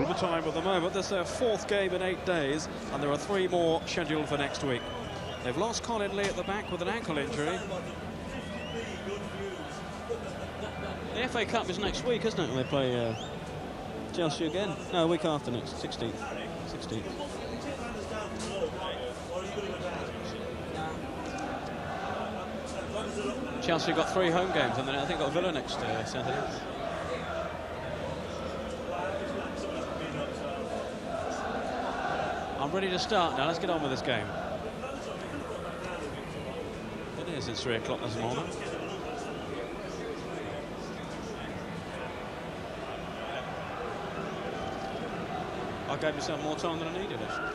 overtime at the moment. This is their 4th game in 8 days, and there are 3 more scheduled for next week. They've lost Colin Lee at the back with an ankle injury. The FA Cup is next week, isn't it? They play Chelsea again. No, a week after next, 16th. Chelsea got 3 home games, and then I think got Villa next Saturday. I'm ready to start now. Let's get on with this game. It is. It's 3 o'clock this morning. I gave myself more time than I needed, actually.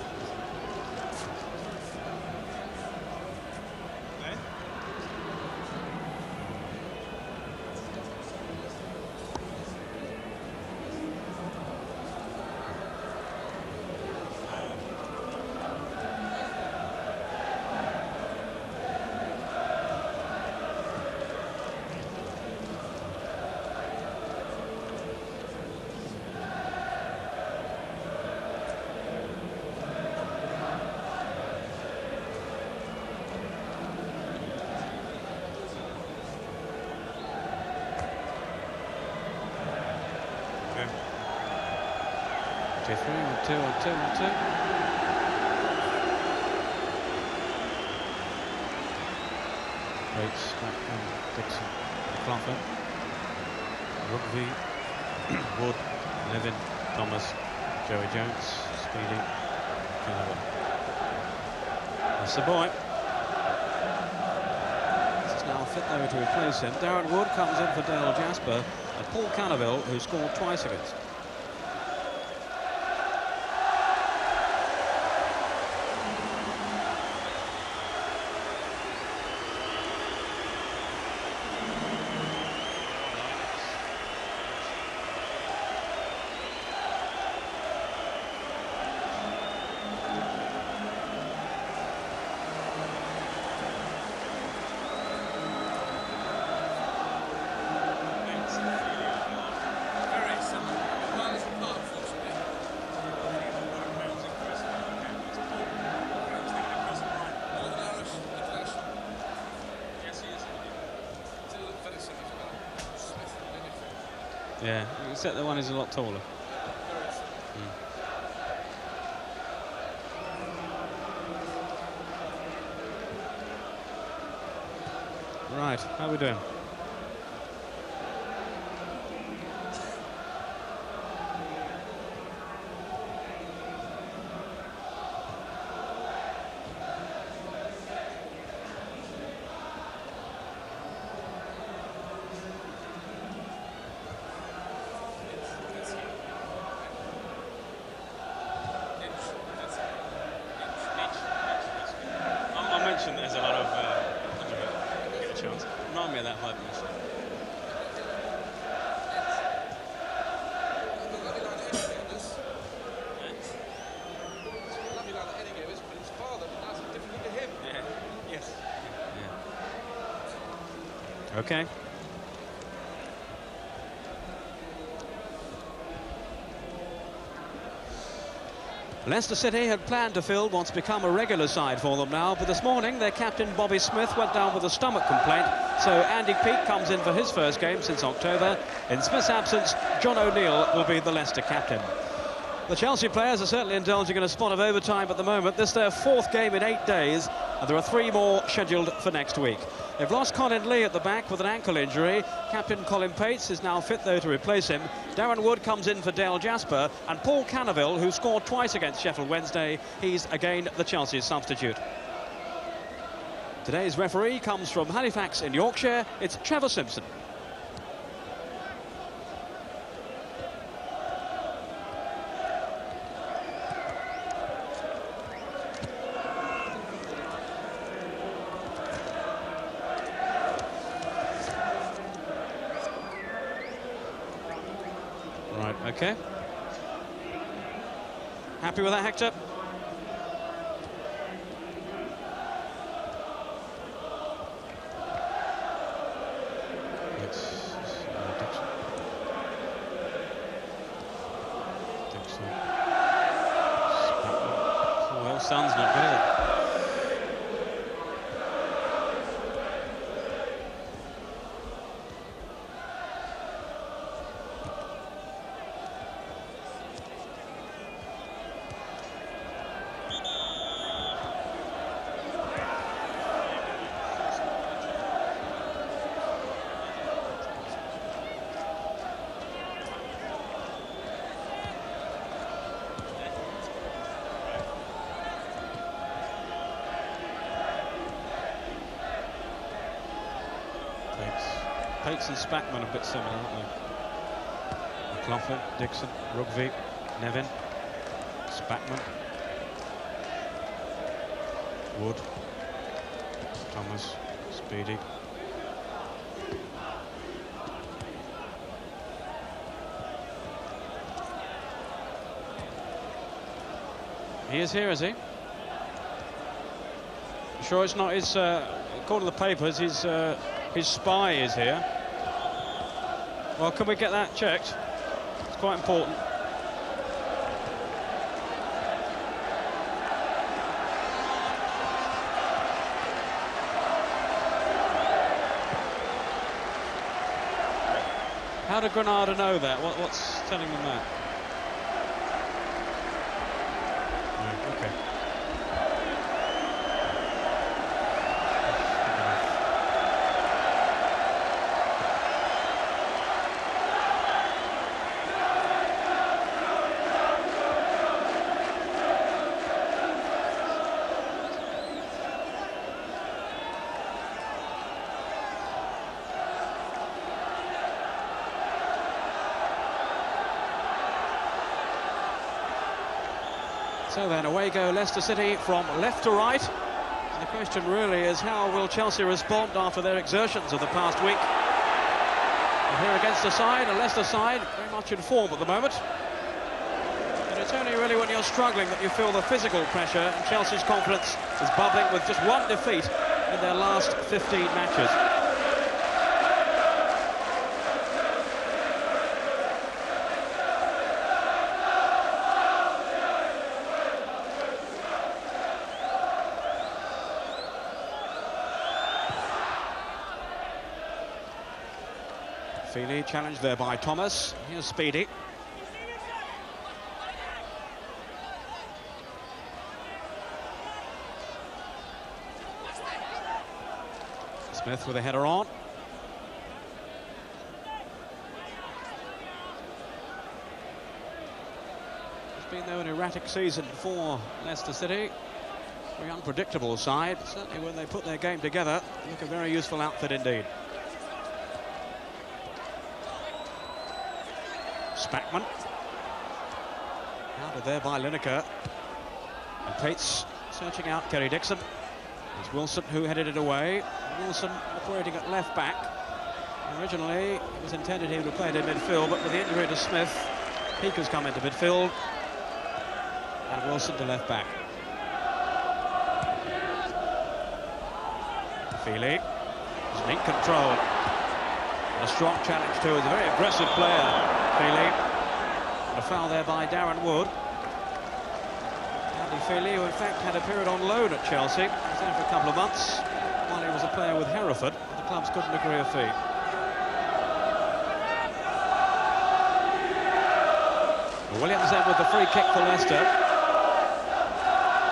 Two on two. Bates, Blackman, Dixon, McLaughlin, Rugby, Wood, Levin, Thomas, Joey Jones, Speedy, Canavan. That's the boy. This is now fit though to replace him. Darren Wood comes in for Dale Jasper, and Paul Cannaville, who scored twice against. Yeah, except the one is a lot taller. Right, how are we doing? There's a lot of get a chance. Remind me of that 5 minutes. Okay. Leicester City had planned to field what's become a regular side for them now, but this morning their captain Bobby Smith went down with a stomach complaint, so Andy Peake comes in for his first game since October. In Smith's absence, John O'Neill will be the Leicester captain. The Chelsea players are certainly indulging in a spot of overtime at the moment. This is their 4th game in 8 days, and there are 3 more scheduled for next week. They've lost Colin Lee at the back with an ankle injury. Captain Colin Pates is now fit, though, to replace him. Darren Wood comes in for Dale Jasper, and Paul Cannaville, who scored twice against Sheffield Wednesday, he's again the Chelsea's substitute. Today's referee comes from Halifax in Yorkshire. It's Trevor Simpson. Right, okay. Happy with that, Hector? Dixon. sun's not good, is it? Pates and Spackman are a bit similar, aren't they? McLaughlin, Dixon, Rugby, Nevin, Spackman, Wood, Thomas, Speedy. He is here, is he? Sure it's not his, according to the papers, his spy is here. Well, can we get that checked? It's quite important. How did Granada know that? What's telling them that? Okay. So then away go Leicester City from left to right. And the question really is, how will Chelsea respond after their exertions of the past week? And here against a Leicester side, very much in form at the moment. And it's only really when you're struggling that you feel the physical pressure, and Chelsea's confidence is bubbling with just one defeat in their last 15 matches. Feely challenged there by Thomas. Here's Speedy. Smith with a header on. It's been, though, an erratic season for Leicester City. Very unpredictable side. Certainly when they put their game together, they look a very useful outfit indeed. Spackman. Out of there by Lineker. And Pates searching out Kerry Dixon. It's Wilson who headed it away. Wilson operating at left back. Originally, it was intended he would have played in midfield, but with the injury to Smith, Peake has come into midfield. And Wilson to left back. Feely is neat control. And a strong challenge too. He's a very aggressive player. Feely, and a foul there by Darren Wood. Andy Feely, who in fact had a period on loan at Chelsea, was there for a couple of months while he was a player with Hereford, but the clubs couldn't agree a fee. Williams then with the free kick for Leicester.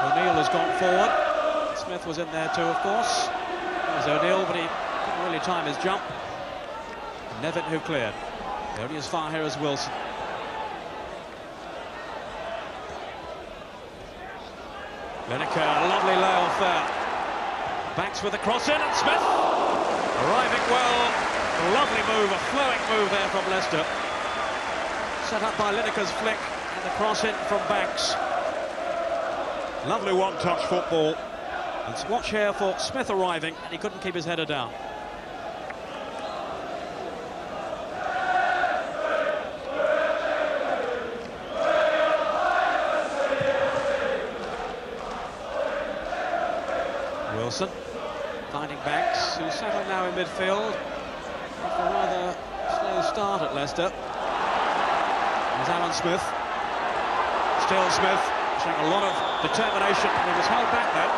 O'Neill has gone forward. Smith was in there too, of course. There's O'Neill, but he couldn't really time his jump. And Nevin who cleared. Only as far here as Wilson. Lineker, a lovely layoff there. Backs with the cross in, and Smith arriving well. A lovely move, a flowing move there from Leicester. Set up by Lineker's flick, and the cross in from Banks. Lovely one-touch football. And watch here for Smith arriving, and he couldn't keep his header down. Wilson finding Banks, who's settled now in midfield after a rather slow start at Leicester. There's Alan Smith. Still Smith, showing a lot of determination, and he was held back then.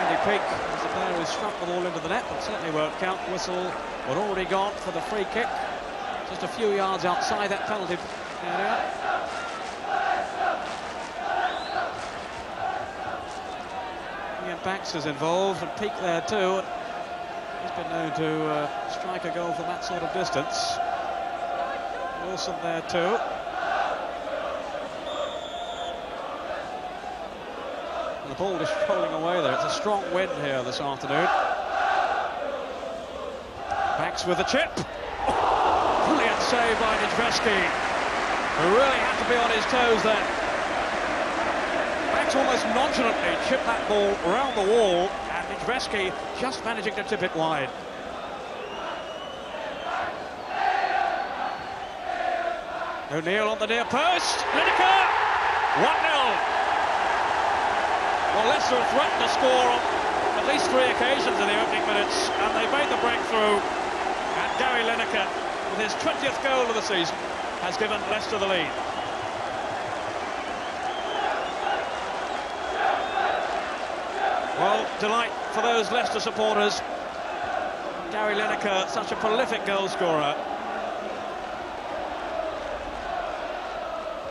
Andy Peake was the player who struck the ball into the net, but certainly won't count. Whistle had already gone for the free kick, just a few yards outside that penalty area. Ian Banks is involved, and Peake there too. He's been known to strike a goal from that sort of distance. Wilson there too. The ball just rolling away there. It's a strong wind here this afternoon. Banks with the chip. Oh, brilliant save by Nedvesky, who really had to be on his toes then. Banks almost nonchalantly chipped that ball around the wall, and Nedvesky just managing to tip it wide. O'Neill on the near post. Lineker! 1-0. Well, Leicester have threatened to score on at least 3 occasions in the opening minutes, and they made the breakthrough. And Gary Lineker, with his 20th goal of the season, has given Leicester the lead. Well, delight for those Leicester supporters. Gary Lineker, such a prolific goal scorer.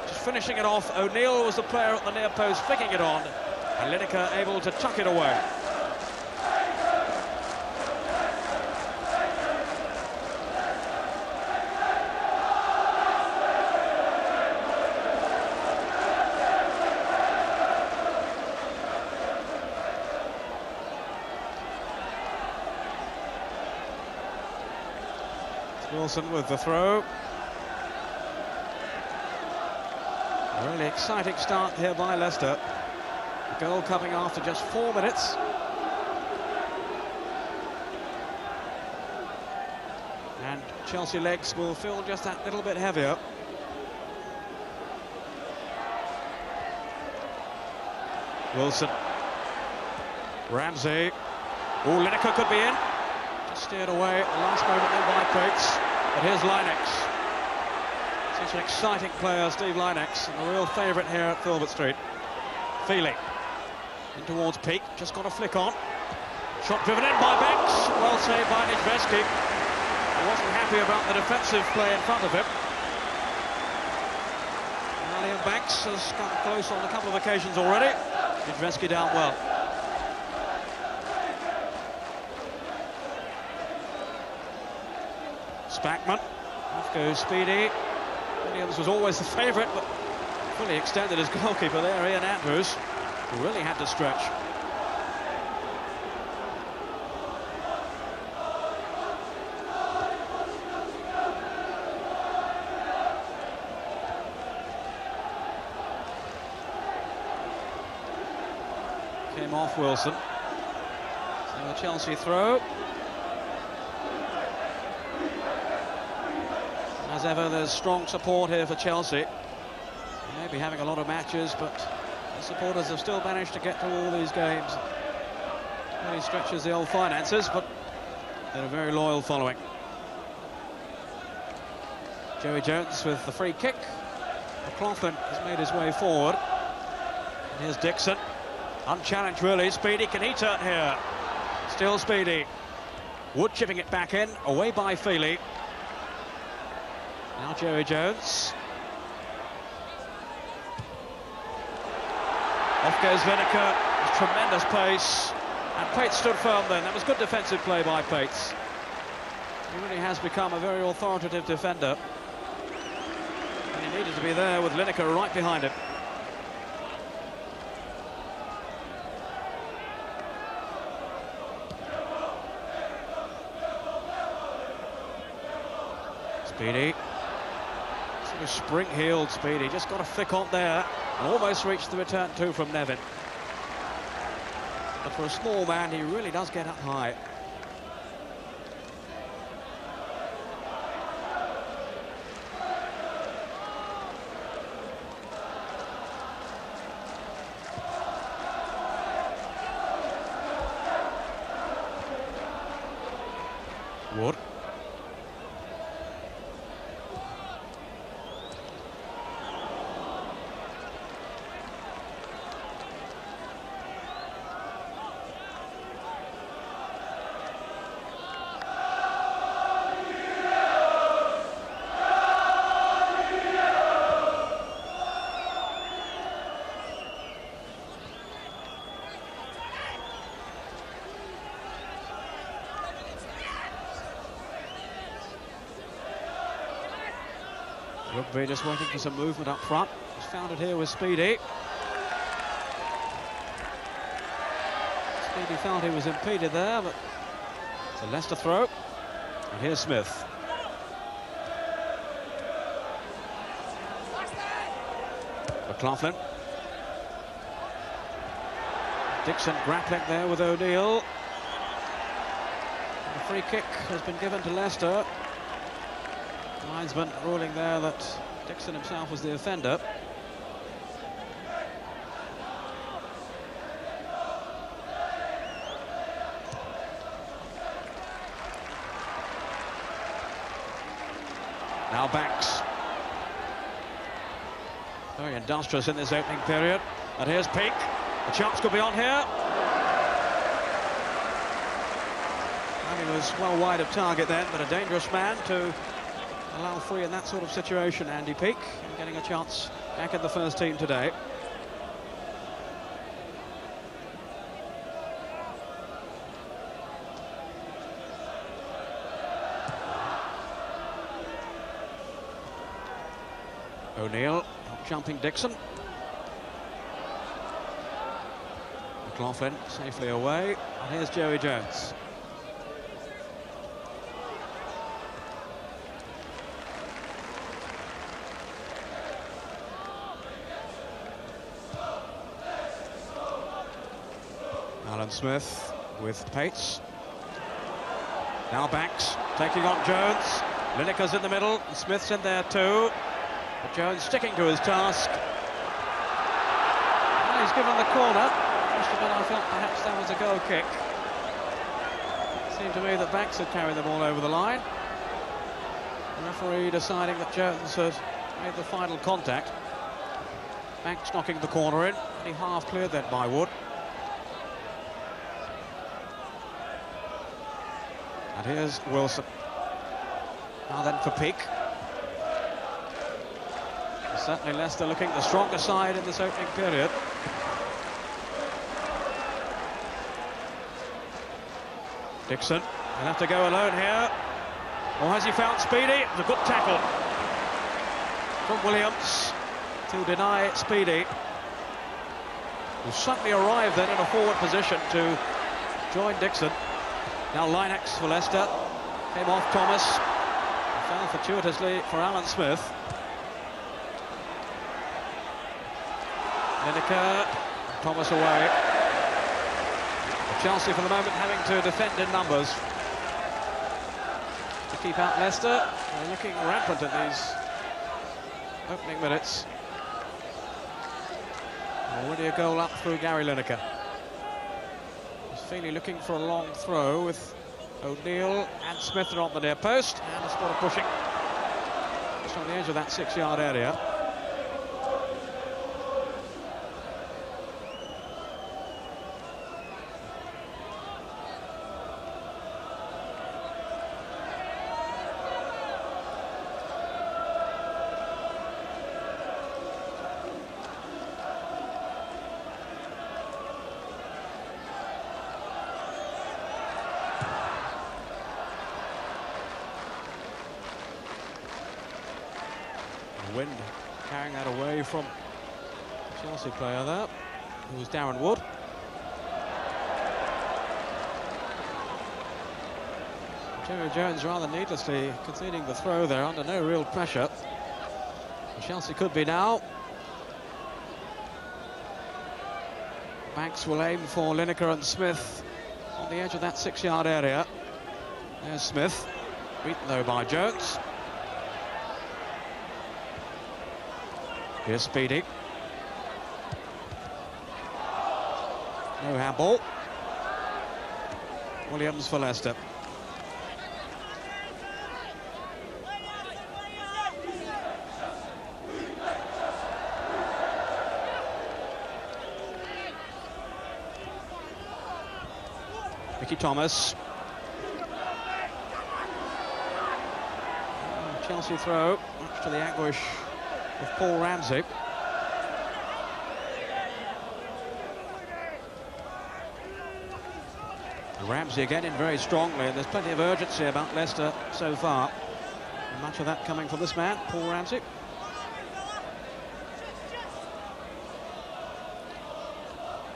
Just finishing it off, O'Neill was the player at the near post flicking it on, and Lineker able to tuck it away. Wilson with the throw. A really exciting start here by Leicester. The goal coming after just 4 minutes. And Chelsea legs will feel just that little bit heavier. Wilson. Ramsey. Oh, Lineker could be in. Just steered away at the last moment there by Coates. But here's Lynex. Such an exciting player, Steve Lynex, and a real favourite here at Filbert Street. Feely. In towards Peake, just got a flick on. Shot driven in by Banks. Well saved by Nedvesky. He wasn't happy about the defensive play in front of him. Ian Banks has come close on a couple of occasions already. Nedvesky down well. Spackman, off goes Speedy. Williams was always the favourite, but fully extended his goalkeeper there, Ian Andrews, who really had to stretch. Came off Wilson. So a Chelsea throw. As ever, there's strong support here for Chelsea. They may be having a lot of matches, but the supporters have still managed to get to all these games. Really stretches the old finances, but they're a very loyal following. Joey Jones with the free kick. McLaughlin has made his way forward. And here's Dixon. Unchallenged, really. Speedy, can he turn here? Still Speedy. Wood chipping it back in, away by Feely. Now Joey Jones. Off goes Lineker. Tremendous pace. And Pates stood firm then. That was good defensive play by Pates. He really has become a very authoritative defender. And he needed to be there with Lineker right behind him. Speedy. Spring-heeled Speedy, just got a flick on there and almost reached the return two from Nevin. But for a small man, he really does get up high. Wood. Rugby just waiting for some movement up front. He's found it here with Speedy. Speedy felt he was impeded there, but it's a Leicester throw. And here's Smith. McLaughlin. Dixon grappling there with O'Neill. A free kick has been given to Leicester. Linesman ruling there that Dixon himself was the offender. Now Banks. Very industrious in this opening period. And here's Peake. The chance could be on here. And he was well wide of target then, but a dangerous man to allow free in that sort of situation. Andy Peake getting a chance back in the first team today. O'Neill jumping Dixon. McLaughlin safely away, and here's Joey Jones. Alan Smith with Pates. Now Banks taking on Jones. Lineker's in the middle, and Smith's in there too. But Jones sticking to his task. And he's given the corner. Must have been, I felt perhaps that was a goal kick. It seemed to me that Banks had carried the ball over the line. The referee deciding that Jones had made the final contact. Banks knocking the corner in. He half cleared that by Wood. And here's Wilson. Now then for Peake. Certainly Leicester looking the stronger side in this opening period. Dixon will have to go alone here. Or has he found Speedy? It's a good tackle from Williams to deny Speedy, who suddenly arrived then in a forward position to join Dixon. Now Linex for Leicester. Came off Thomas. Fell fortuitously for Alan Smith. Lineker, Thomas away. Chelsea for the moment having to defend in numbers to keep out Leicester. They're looking rampant in these opening minutes. Already a goal up through Gary Lineker. Feely looking for a long throw with O'Neill and Smith are on the near post, and a spot of pushing just on the edge of that 6-yard area. Wind carrying that away from the Chelsea player there, who was Darren Wood. Joey Jones rather needlessly conceding the throw there under no real pressure. And Chelsea could be now. Banks will aim for Lineker and Smith on the edge of that 6-yard area. There's Smith, beaten though by Jones. Here's Speedy. No handball. Williams for Leicester. Mickey Thomas. Chelsea throw, much to the anguish of Paul Ramsey. Ramsey again in very strongly, and there's plenty of urgency about Leicester so far. And much of that coming from this man, Paul Ramsey.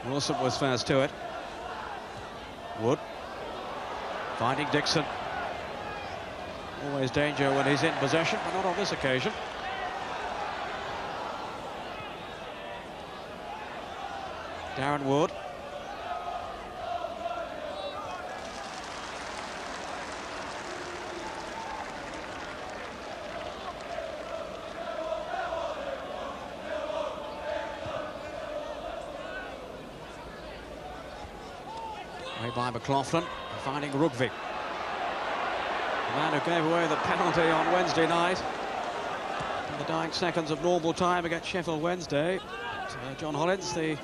Wilson was first to it. Wood finding Dixon. Always danger when he's in possession, but not on this occasion. Darren Wood. Way by McLaughlin, finding Rugby. The man who gave away the penalty on Wednesday night in the dying seconds of normal time against Sheffield Wednesday. John Hollins, the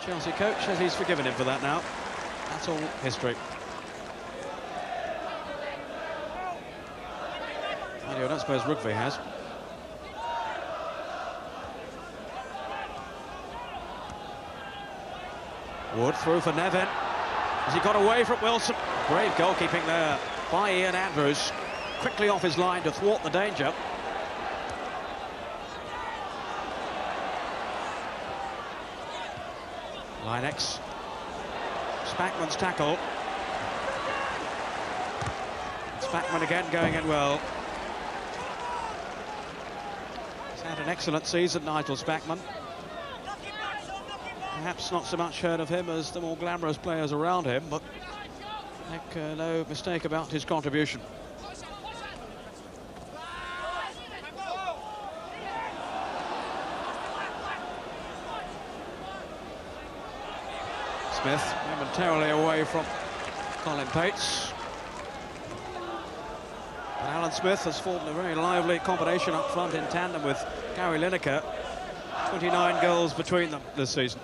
Chelsea coach, says he's forgiven him for that now. That's all history. I don't suppose Rugby has. Wood through for Nevin. Has he got away from Wilson? Brave goalkeeping there by Ian Andrews. Quickly off his line to thwart the danger. Linex. Spackman's tackle. Spackman again going in well. He's had an excellent season, Nigel Spackman. Perhaps not so much heard of him as the more glamorous players around him, but make no mistake about his contribution. Smith momentarily away from Colin Pates. And Alan Smith has formed a very lively combination up front in tandem with Gary Lineker. 29 goals between them this season.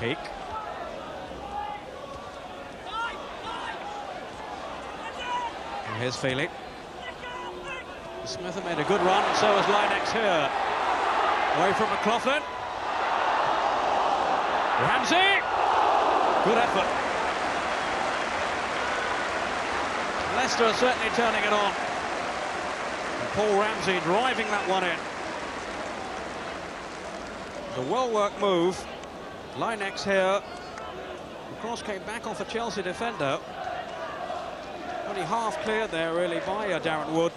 Peak. And here's Feely. Smith made a good run, and so has Linex here. Away from McLaughlin. Ramsey! Good effort. Leicester are certainly turning it on. And Paul Ramsey driving that one in. The well-worked move. Linex here. The cross came back off a Chelsea defender. Only half cleared there, really, by Darren Wood.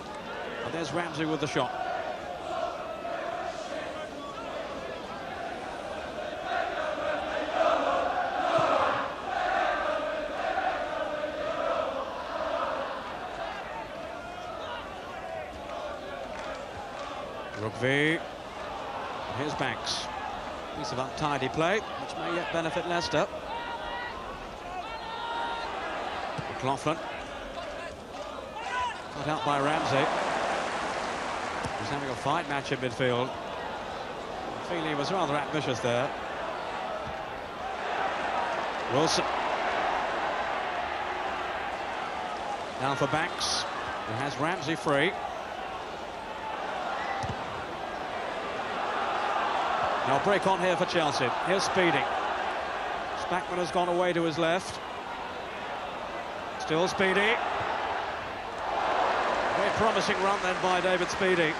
And there's Ramsey with the shot. Rugby. Here's Banks. Piece of untidy play, which may yet benefit Leicester. McLaughlin. Cut out by Ramsey. He's having a fight match in midfield. Feely was rather ambitious there. Wilson. Now for Banks, who has Ramsey free. Now break on here for Chelsea. Here's Speeding. Spackman has gone away to his left. Still Speedy. Very promising run then by David Speedy,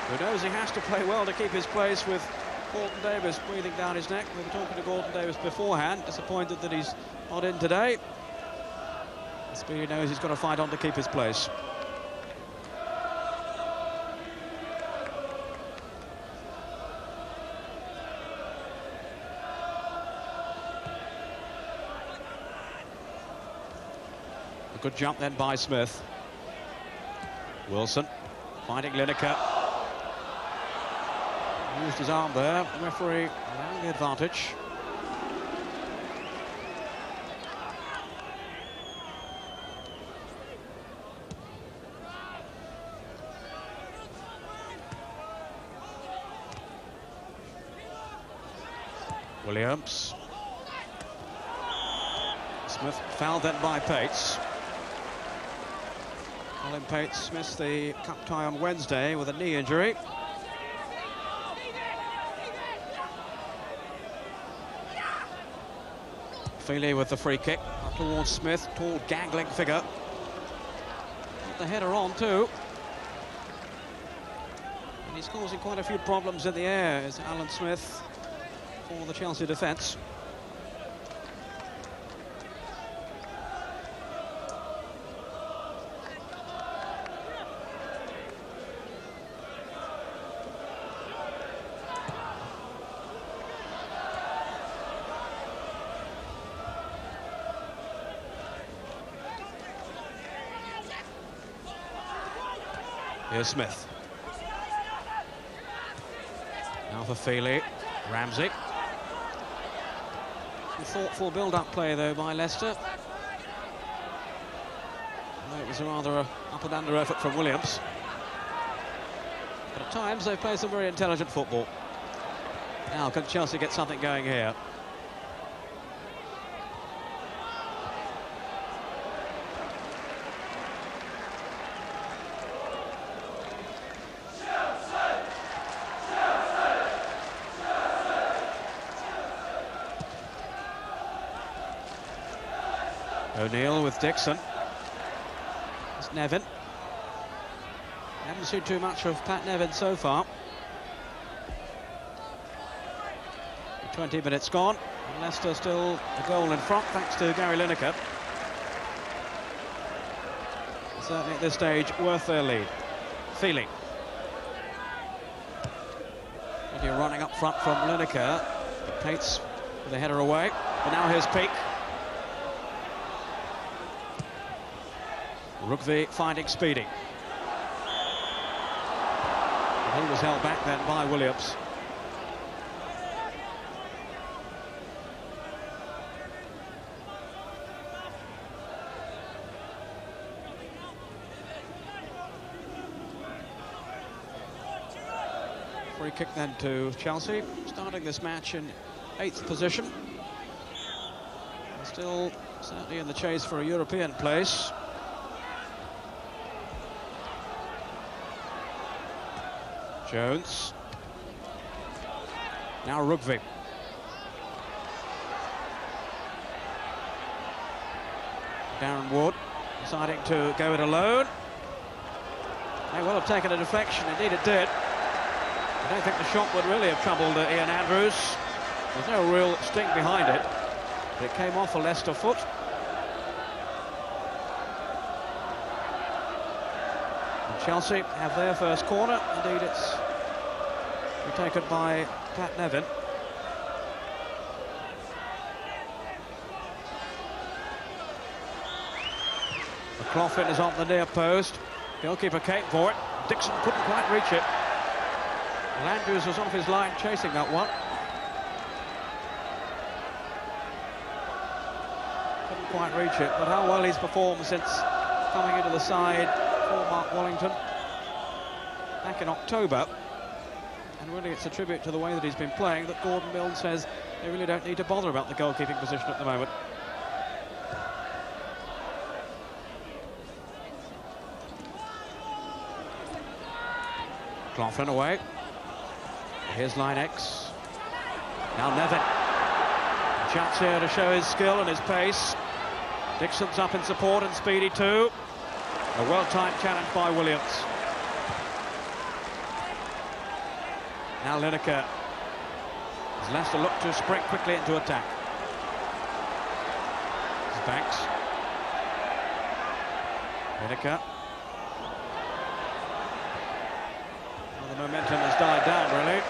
who knows he has to play well to keep his place with Gordon Davis breathing down his neck. We were talking to Gordon Davis beforehand, disappointed that he's not in today. Speedy knows he's got to fight on to keep his place. A good jump then by Smith. Wilson finding Lineker. Used his arm there. The referee allowing the advantage. Williams. Smith fouled then by Pates. Colin Pates missed the cup tie on Wednesday with a knee injury. Feely with the free kick up towards Smith, tall gangling figure. Got the header on too. And he's causing quite a few problems in the air, is Alan Smith, for the Chelsea defence. Here's Smith. Now for Feely. Ramsey. Some thoughtful build-up play, though, by Leicester. It was rather a up-and-under effort from Williams. But at times, they play some very intelligent football. Now, can Chelsea get something going here? O'Neill with Dixon. It's Nevin. Haven't seen too much of Pat Nevin so far. 20 minutes gone. And Leicester still a goal in front thanks to Gary Lineker. Certainly at this stage worth their lead. Feely. You're running up front from Lineker. Pates with the header away. But now here's Peake. Rugby finding Speedy. And he was held back then by Williams. Free kick then to Chelsea, starting this match in 8th position. Still certainly in the chase for a European place. Jones. Now Rugby. Darren Wood deciding to go it alone. They will have taken a deflection, indeed it did. I don't think the shot would really have troubled Ian Andrews. There's no real sting behind it. But it came off a Leicester foot. Chelsea have their first corner. Indeed, it's taken by Pat Nevin. McLaughlin is on the near post. Goalkeeper came for it. Dixon couldn't quite reach it. Well, Andrews was off his line chasing that one. Couldn't quite reach it, but how well he's performed since coming into the side for Mark Wallington back in October, and really it's a tribute to the way that he's been playing that Gordon Milne says they really don't need to bother about the goalkeeping position at the moment. Cloughlin away. Here's line X. Now Nevin. Chance here to show his skill and his pace. Dixon's up in support and Speedy too. A well-timed challenge by Williams. Now Lineker. As Leicester look to spring quickly into attack. It's Banks. Lineker. Well, the momentum has died down, really.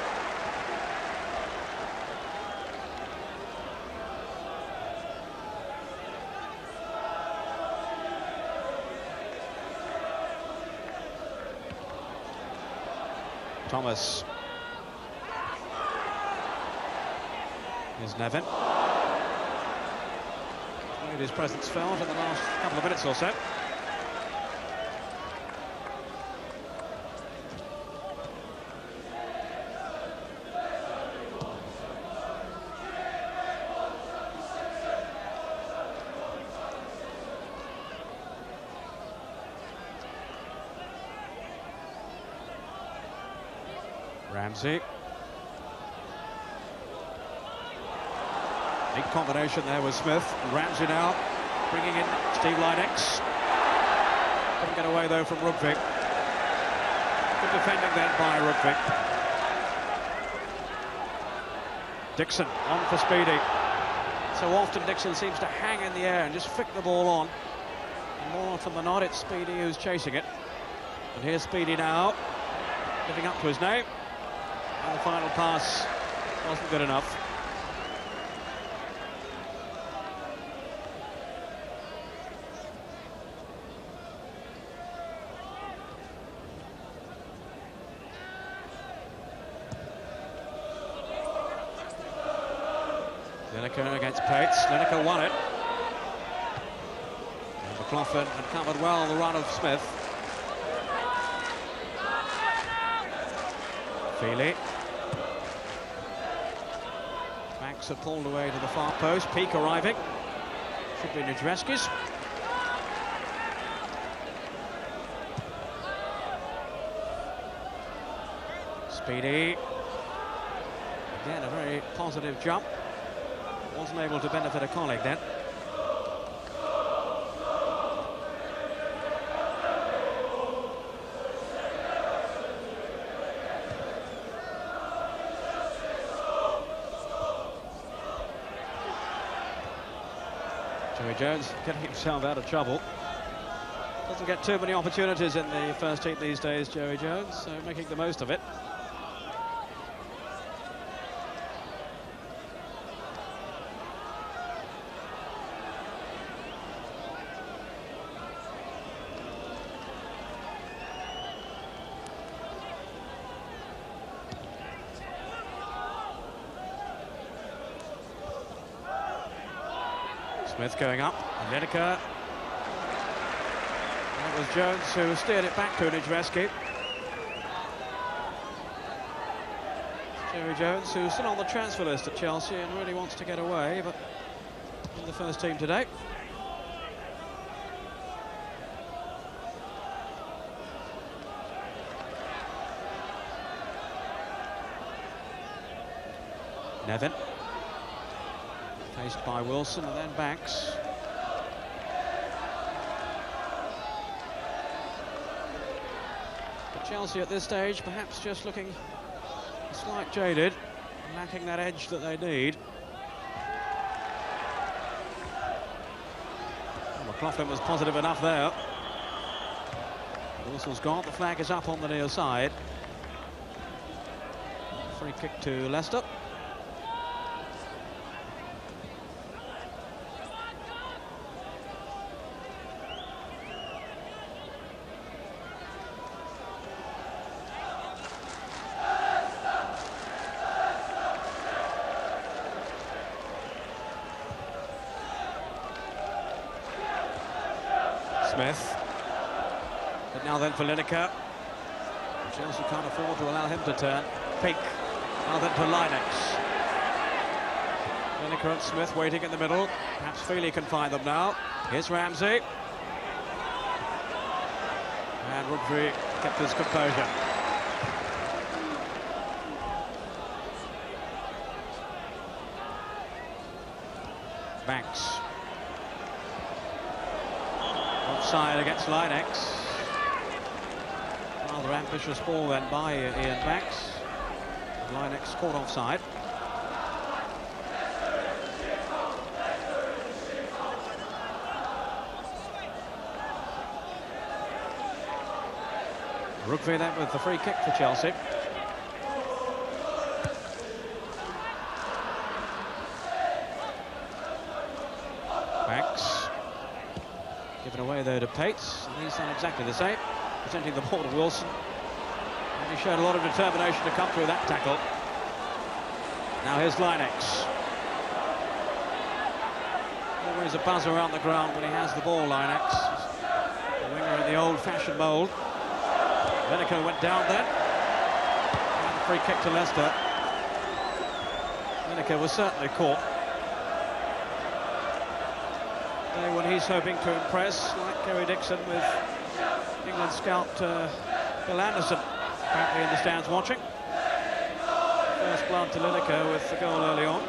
Thomas. Here's Nevin. Made his presence felt in the last couple of minutes or so. Ramsey. Big combination there with Smith. And Ramsey now bringing in Steve Lynex. Couldn't get away though from Rugby. Good defending then by Rugby. Dixon on for Speedy. So often Dixon seems to hang in the air and just flick the ball on. And more often than not, it's Speedy who's chasing it. And here's Speedy now, living up to his name. And the final pass wasn't good enough. Lineker against Pates. Lineker won it. And McLaughlin had covered well the run of Smith. Feely. Banks had pulled away to the far post. Peak arriving. Should be Nijreski's. Speedy. Again, a very positive jump. Wasn't able to benefit a colleague then. Joey Jones getting himself out of trouble. Doesn't get too many opportunities in the first team these days, Joey Jones, so making the most of it. Smith going up, and Lineker. That was Jones who steered it back to Nijreski. Joey Jones, who's still on the transfer list at Chelsea and really wants to get away, but in the first team today. Nevin. Faced by Wilson and then Banks. But Chelsea at this stage perhaps just looking a slight jaded, lacking that edge that they need. Well, McLaughlin was positive enough there. The whistle's gone, the flag is up on the near side. Free kick to Leicester. Smith. But now then for Lineker. Chelsea can't afford to allow him to turn. Peak. Now then for Lynex. Lineker and Smith waiting in the middle. Perhaps Feely can find them now. Here's Ramsey. And Rugby kept his composure. Banks. Offside against Lynex. Rather ambitious ball then by Ian Banks. Lynex caught offside. Rugby then with the free kick for Chelsea. Banks. Given away there to Pates, and he's done exactly the same, presenting the ball to Wilson. And he showed a lot of determination to come through that tackle. Now here's Lynex. Always a buzz around the ground when he has the ball, Lynex. The winger in the old-fashioned mould. Lineker went down then. And the free kick to Leicester. Lineker was certainly caught. When he's hoping to impress, like Kerry Dixon, with England scout Bill Anderson apparently in the stands watching. First blood to Lineker with the goal early on.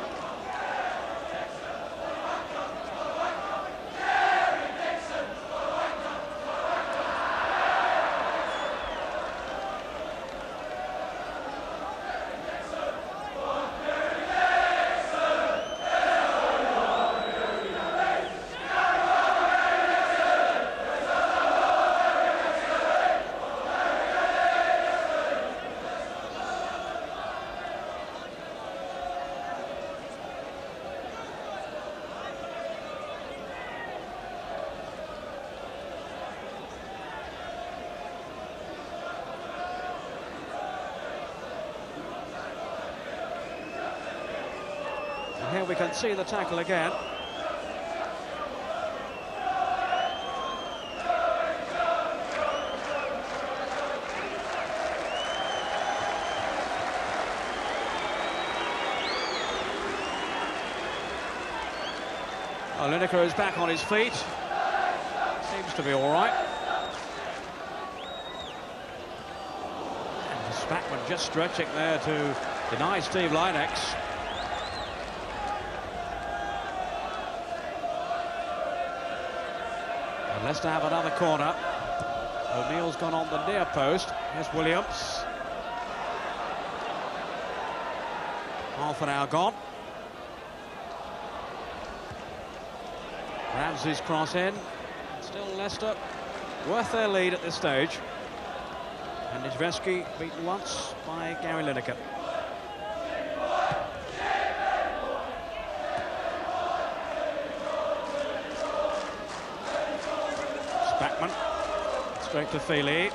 can see the tackle again. Lineker is back on his feet. Seems to be all right. And Spackman just stretching there to deny Steve Lynex. And Leicester have another corner. O'Neill's gone on the near post. Here's Williams. Half an hour gone. Ramsey's cross in. Still Leicester worth their lead at this stage. And Nijveski beaten once by Gary Lineker. Spackman straight to Feely.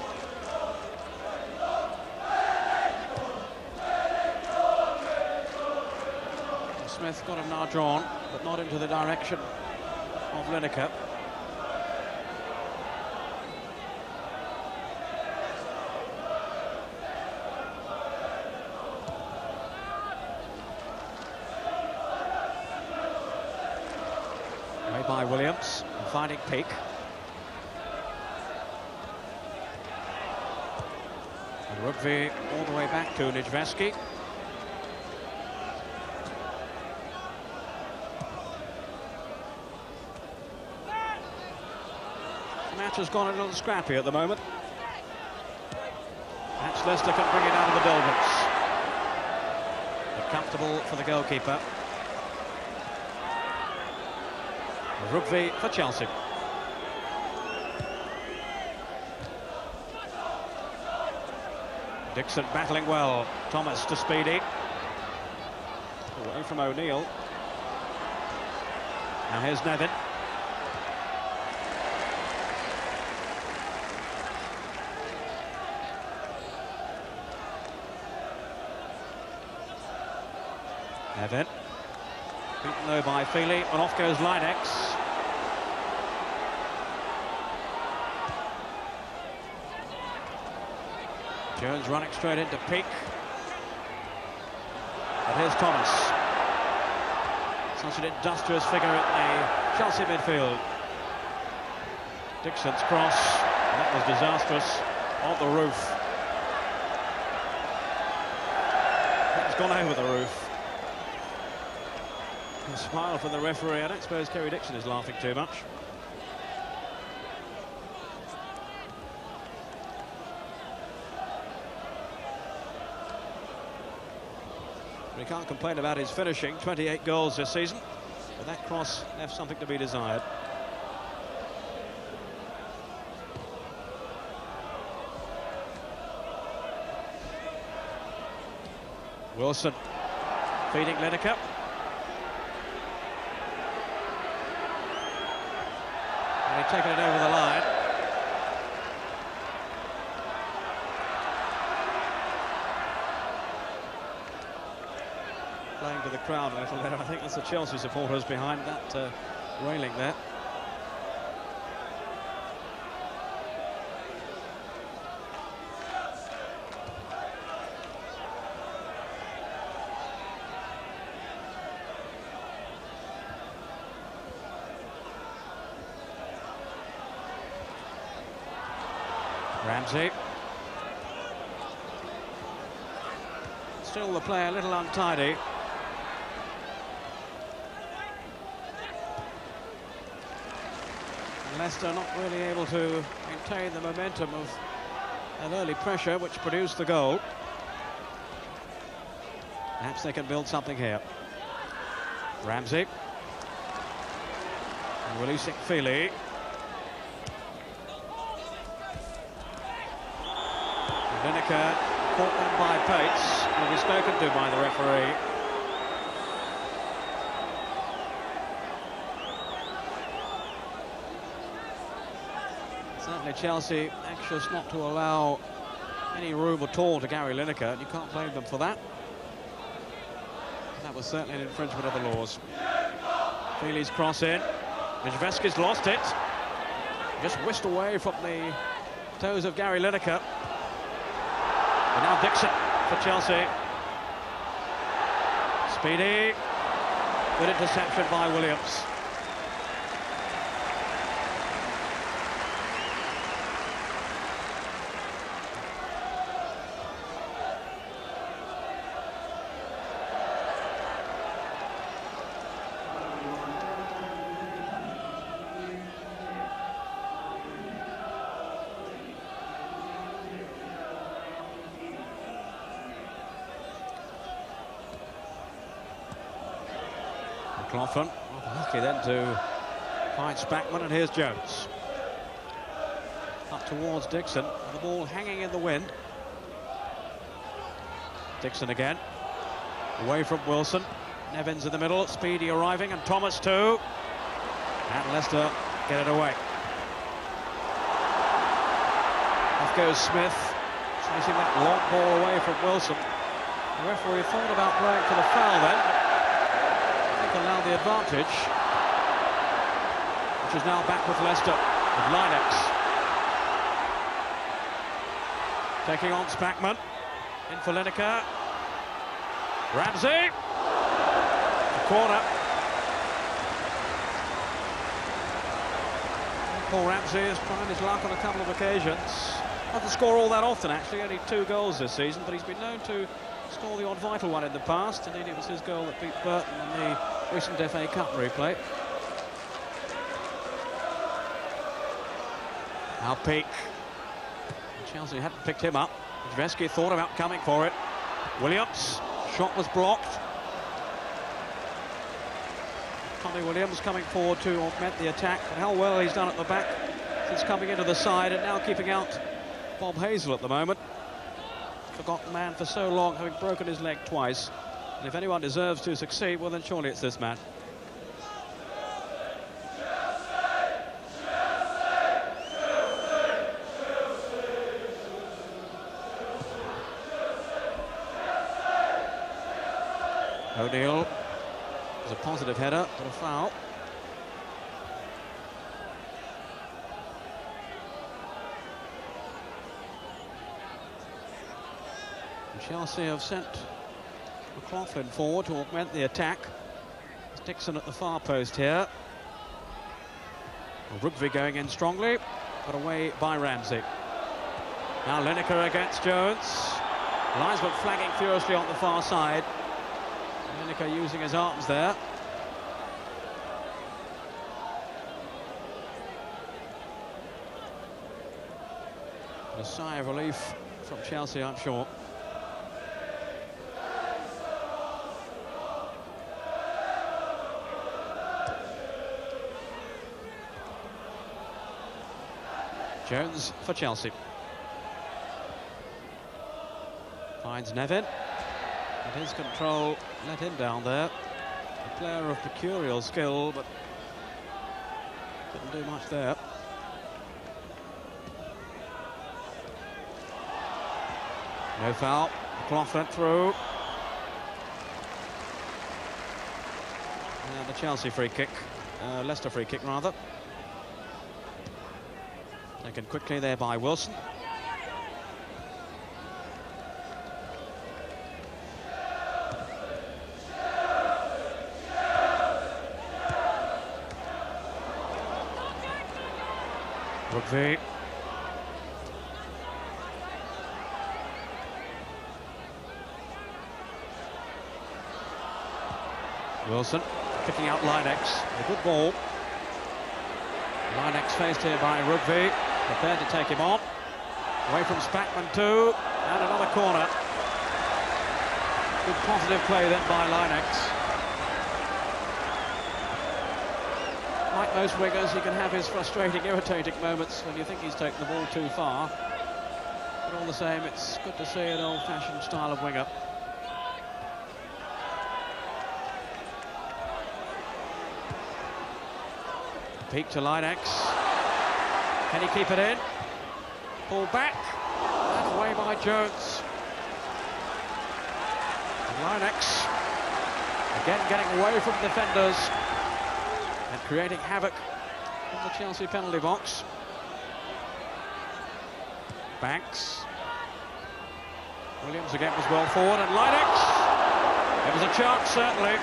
Smith got him now drawn, but not into the direction of Lineker. Made by Williams, finding Peak. And Rugby all the way back to Nijveski. Match has gone a little scrappy at the moment. Perhaps Leicester can bring it out of the doldrums. But comfortable for the goalkeeper. Rugby for Chelsea. Dixon battling well. Thomas to Speedy. Away from O'Neill. Now here's Nevin. Nevin. Beaten though by Feely, and off goes Lynex. Jones running straight into Peak. And here's Thomas. Such an industrious figure at the Chelsea midfield. Dixon's cross, and that was disastrous on the roof. It's gone over the roof. A smile from the referee. I don't suppose Kerry Dixon is laughing too much. We can't complain about his finishing. 28 goals this season, but that cross left something to be desired. Wilson feeding Lineker. And he's taken it over the line. Playing to the crowd a little there. I think that's the Chelsea supporters behind that railing there. Ramsey. Still the play a little untidy. And Leicester not really able to maintain the momentum of an early pressure which produced the goal. Perhaps they can build something here. Ramsey. And releasing Feely. Lineker caught them by Pates, will be spoken to by the referee. Certainly Chelsea anxious not to allow any room at all to Gary Lineker, and you can't blame them for that. That was certainly an infringement of the laws. Feely's cross in. Mijveski's lost it. Just whisked away from the toes of Gary Lineker. And now Dixon for Chelsea. Speedy. Good interception by Williams. McLaughlin, lucky then to find Spackman, and here's Jones. Up towards Dixon, the ball hanging in the wind. Dixon again, away from Wilson. Nevins in the middle, Speedy arriving, and Thomas too. And Leicester get it away. Off goes Smith, chasing that long ball away from Wilson. The referee thought about going for the foul then. Allow the advantage, which is now back with Leicester, with Linex taking on Spackman, in for Lineker, Ramsey, a corner. Paul Ramsey has tried his luck on a couple of occasions. Doesn't score all that often actually, only 2 goals this season, but he's been known to score the odd vital one in the past. Indeed, it was his goal that beat Burton in the recent FA Cup replay. Now Peak. Chelsea hadn't picked him up. Mijveski thought about coming for it. Williams, shot was blocked. Tommy Williams coming forward to augment the attack. And how well he's done at the back since coming into the side, and now keeping out Bob Hazel at the moment. Forgotten man for so long, having broken his leg twice. And if anyone deserves to succeed, well then surely it's this man. O'Neill was a positive header, but a foul. Chelsea have sent McLaughlin forward to augment the attack. It's Dixon at the far post here. Well, Rugby going in strongly, but away by Ramsey. Now Lineker against Jones. Linesman flagging furiously on the far side. Lineker using his arms there. A sigh of relief from Chelsea, I'm sure. Jones for Chelsea. Finds Nevin. And his control let him down there. A player of mercurial skill, but couldn't do much there. No foul. McLaughlin through. And the Chelsea free kick. Leicester free kick, rather. Taken quickly there by Wilson. Rugby. Wilson picking out Linex. A good ball. Linex faced here by Rugby. Prepared to take him on. Away from Spackman too. And another corner. Good positive play then by Linex. Like most wingers, he can have his frustrating, irritating moments when you think he's taken the ball too far. But all the same, it's good to see an old-fashioned style of winger. Peak to Linex. Can he keep it in? Pull back. And away by Jones. And Linex Again, getting away from defenders and creating havoc in the Chelsea penalty box. Banks. Williams again was well forward, and Linex. It was a chance, certainly.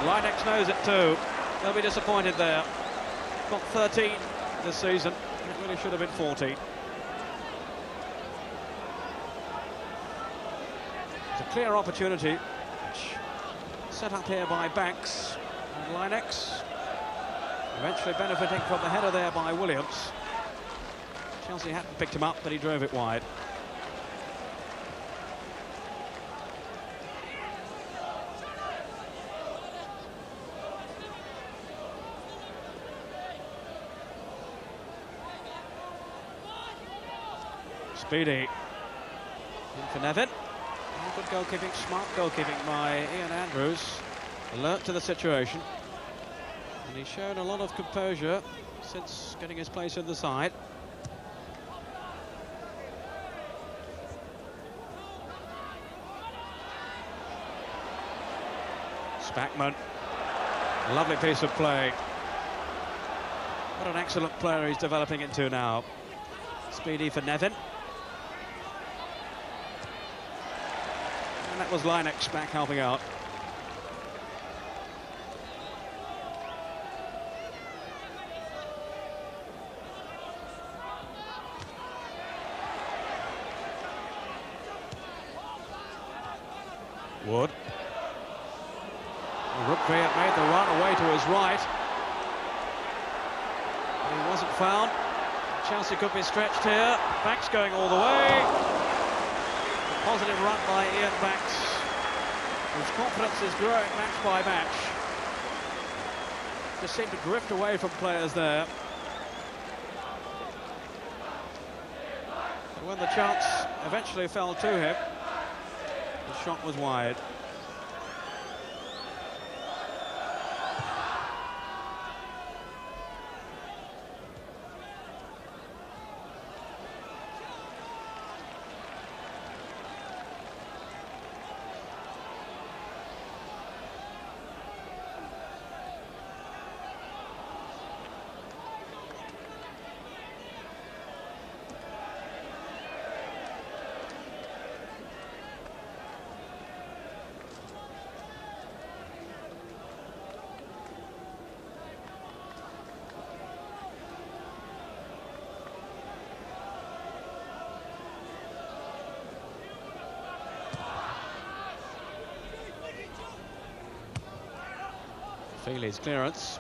Linex knows it too. They'll be disappointed there. Got 13 this season. It really should have been 14. It's a clear opportunity, which set up here by Banks and Linex. Eventually benefiting from the header there by Williams. Chelsea hadn't picked him up, but he drove it wide. Speedy. In for Nevin. Good goalkeeping, smart goalkeeping by Ian Andrews. Alert to the situation. And he's shown a lot of composure since getting his place in the side. Spackman. Lovely piece of play. What an excellent player he's developing into now. Speedy for Nevin. And that was Linex back helping out. Wood. Rookby had made the run away to his right. He wasn't found. Chelsea could be stretched here. Banks going all the way. Positive run by Ian Banks, whose confidence is growing match by match. Just seemed to drift away from players there. And when the chance eventually fell to him, the shot was wide. Feely's clearance.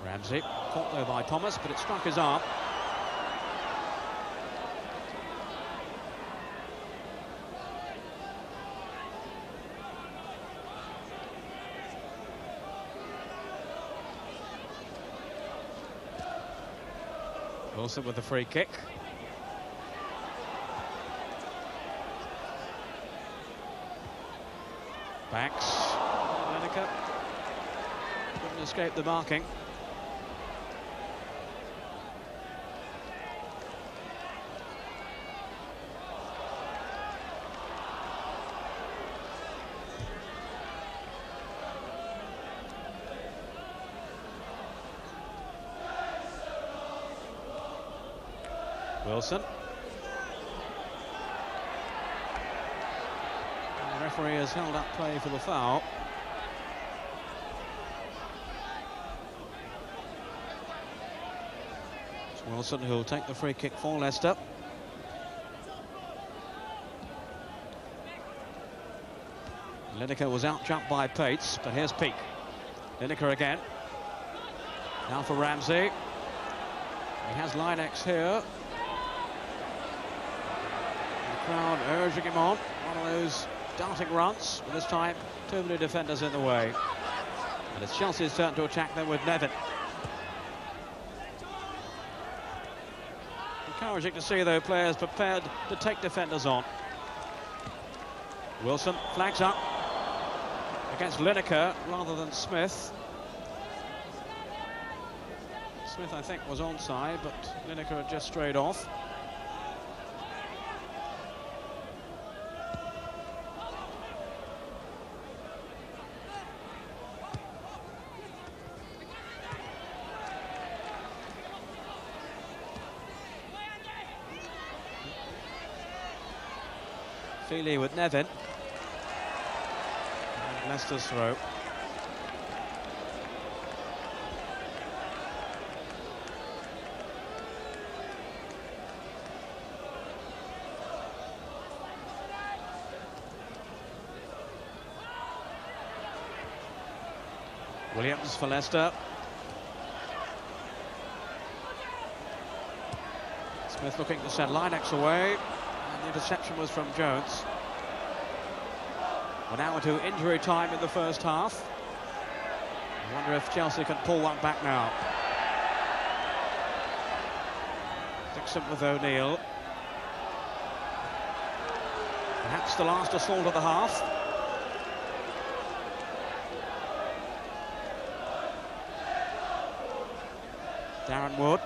Ramsey, caught there by Thomas, but it struck his arm. Wilson with the free kick. Banks, Lineker couldn't escape the marking. Wilson. The referee has held up play for the foul. It's Wilson who'll take the free kick for Leicester. Lineker was out-jumped by Pates, but here's Peake. Lineker again. Now for Ramsey. He has Linex here. The crowd urging him on. One of those darting runs, but this time too many defenders in the way. And it's Chelsea's turn to attack them with Nevin. Encouraging to see, though, players prepared to take defenders on. Wilson flags up against Lineker rather than Smith. Smith, I think, was onside, but Lineker had just strayed off. Feely with Nevin. And Leicester's throw. Williams for Leicester. Smith looking to send Linex away. And the interception was from Jones. We're now into injury time in the first half. I wonder if Chelsea can pull one back now. Dixon with O'Neill. Perhaps the last assault of the half. Darren Wood.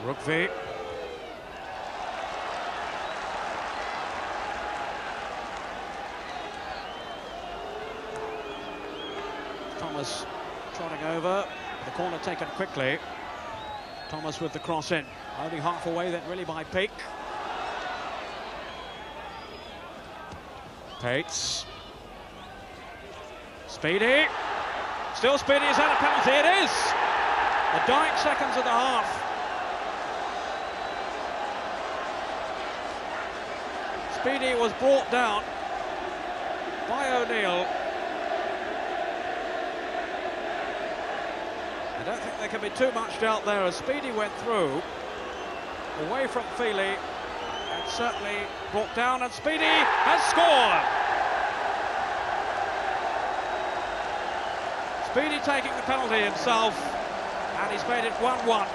Rugby. Thomas trotting over. The corner taken quickly. Thomas with the cross in. Only half away then really by Peake. Pates. Speedy. Still Speedy has had a penalty. It is! The dying seconds of the half. Speedy was brought down by O'Neill. I don't think there can be too much doubt there as Speedy went through, away from Feely, and certainly brought down, and Speedy has scored! Speedy taking the penalty himself, and he's made it 1-1.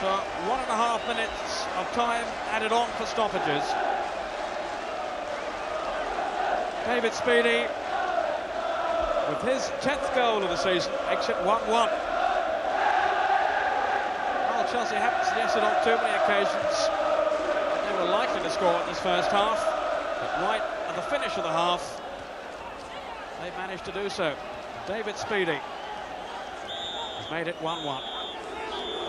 After 1.5 minutes of time added on for stoppages. David Speedy, with his 10th goal of the season, makes it 1-1. Well, Chelsea haven't suggested on too many occasions that they were likely to score in this first half, but right at the finish of the half, they managed to do so. David Speedy has made it 1-1.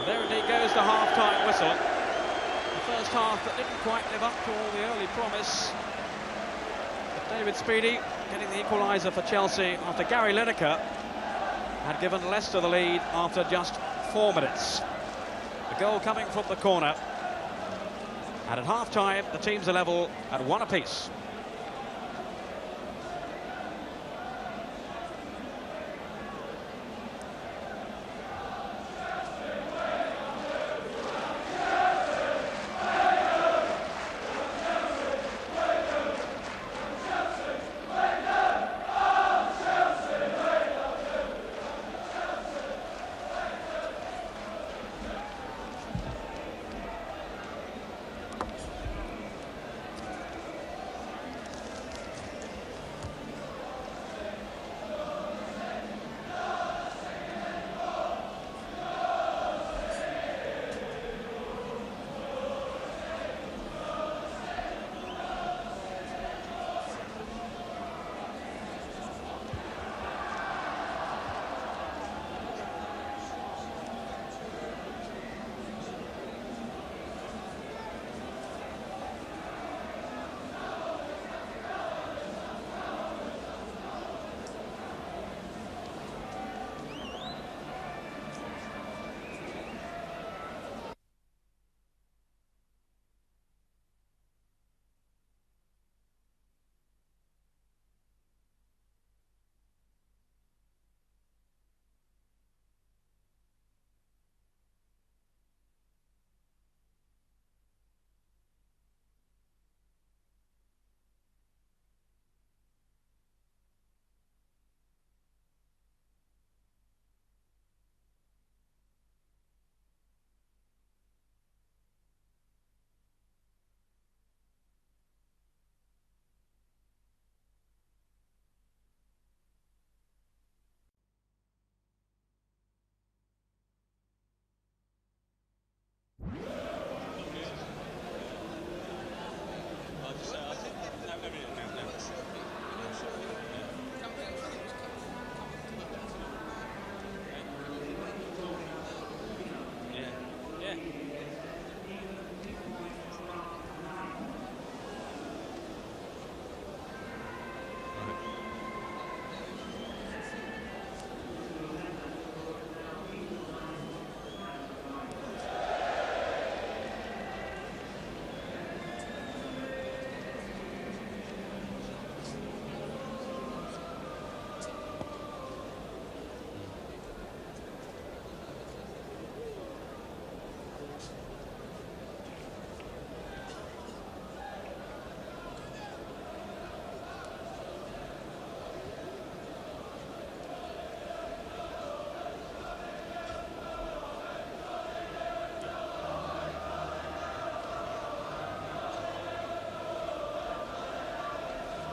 And there indeed goes the half-time whistle. The first half that didn't quite live up to all the early promise. But David Speedy getting the equaliser for Chelsea after Gary Lineker had given Leicester the lead after just 4 minutes. The goal coming from the corner. And at half-time, the teams are level at 1 apiece.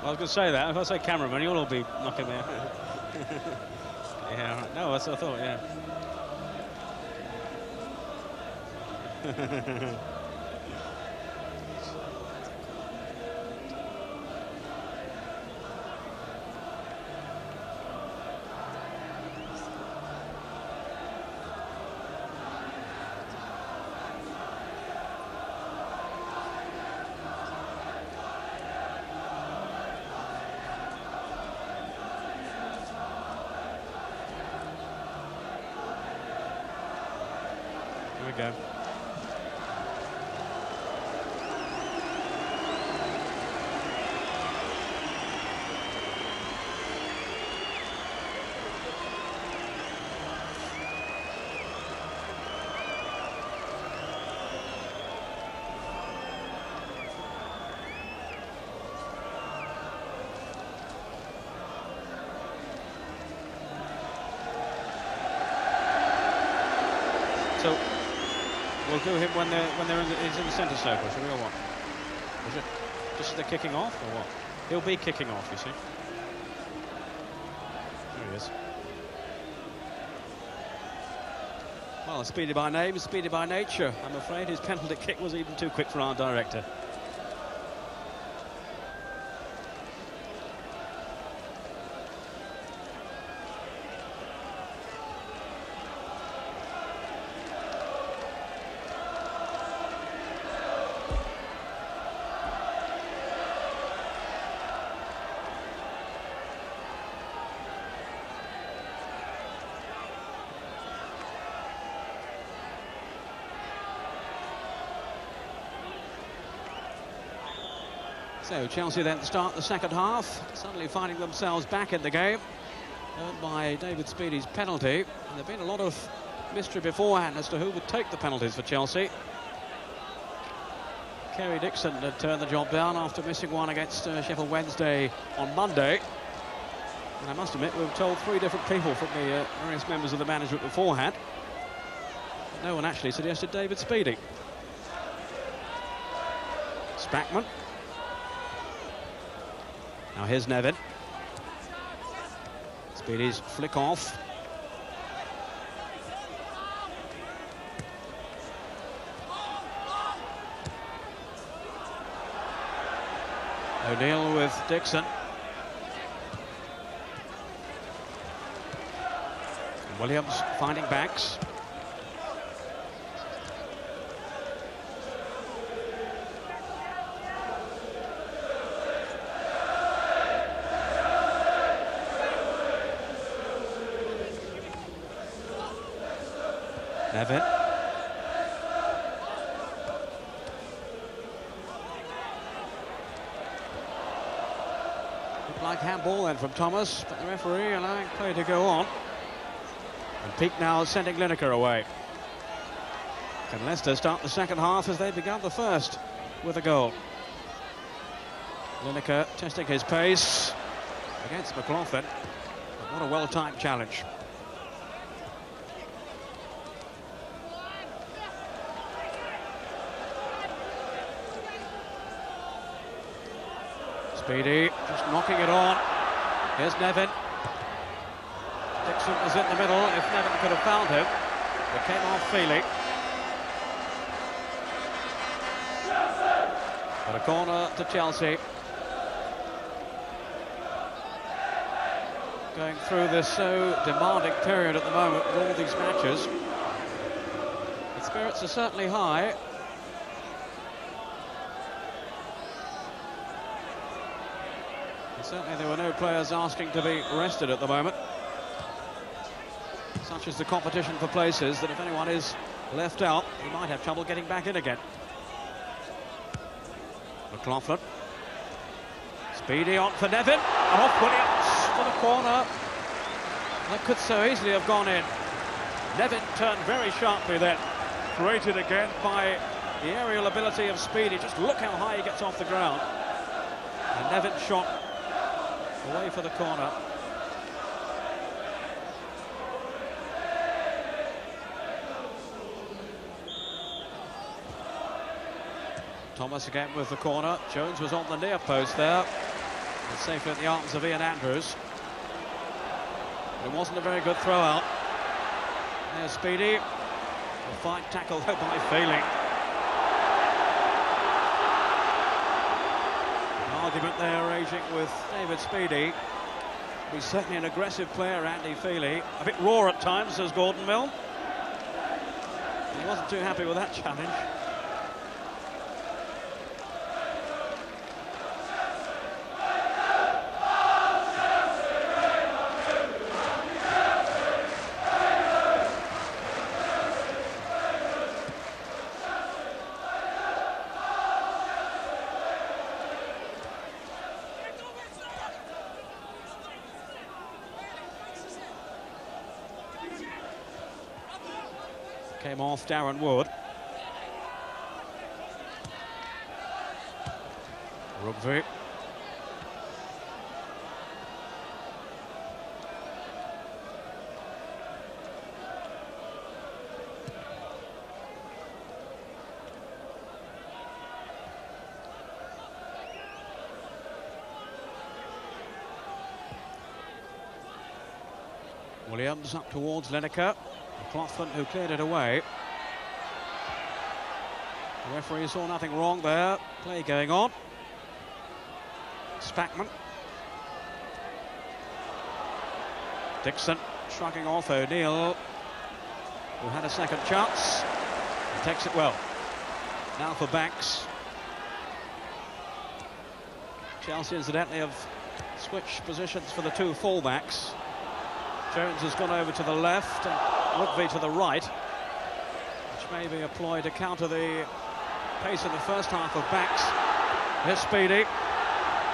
I was going to say that. If I say cameraman, you'll all be knocking there. Yeah, right. No, that's what I thought, yeah. Here we go. So we'll do him when he's in the centre circle, shall we, or what? Is it just the kicking off, or what? He'll be kicking off, you see. There he is. Well, speedy by name, speedy by nature. I'm afraid his penalty kick was even too quick for our director. So Chelsea then start the second half, suddenly finding themselves back in the game, earned by David Speedy's penalty. And there'd been a lot of mystery beforehand as to who would take the penalties for Chelsea. Kerry Dixon had turned the job down after missing one against Sheffield Wednesday on Monday. And I must admit, we were told 3 different people from the various members of the management beforehand. But no one actually suggested David Speedy. Spackman. Now here's Nevin. Speedy's flick off. O'Neill with Dixon. And Williams finding backs. Nevin. Looked like handball then from Thomas, but the referee allowing play to go on. And Peake now sending Lineker away. Can Leicester start the second half as they began the first with a goal? Lineker testing his pace against McLaughlin. But what a well-timed challenge. Speedy just knocking it on. Here's Nevin. Dixon was in the middle. If Nevin could have found him, it came off Feely. But a corner to Chelsea. Going through this so demanding period at the moment with all these matches. The spirits are certainly high. Certainly there were no players asking to be rested at the moment. Such is the competition for places that if anyone is left out, he might have trouble getting back in again. McLaughlin. Speedy on for Nevin. Off Williams for the corner. That could so easily have gone in. Nevin turned very sharply then. Created again by the aerial ability of Speedy. Just look how high he gets off the ground. And Nevin shot away for the corner. Thomas again with the corner. Jones was on the near post there. It's safely in the arms of Ian Andrews. But it wasn't a very good throw out. There's Speedy. A fine tackle though by Feely. An argument there raging with David Speedy. He's certainly an aggressive player, Andy Feely. A bit raw at times, says Gordon Mill. He wasn't too happy with that challenge. Came off Darren Wood. Rugby. Williams up towards Lineker. McLaughlin who cleared it away. The referee saw nothing wrong there. Play going on. Spackman. Dixon shrugging off O'Neill, who had a second chance. He takes it well. Now for Banks. Chelsea incidentally have switched positions for the two fullbacks. Jones has gone over to the left and Rugby to the right, which may be a ploy to counter the pace in the first half of Banks. Here's Speedy.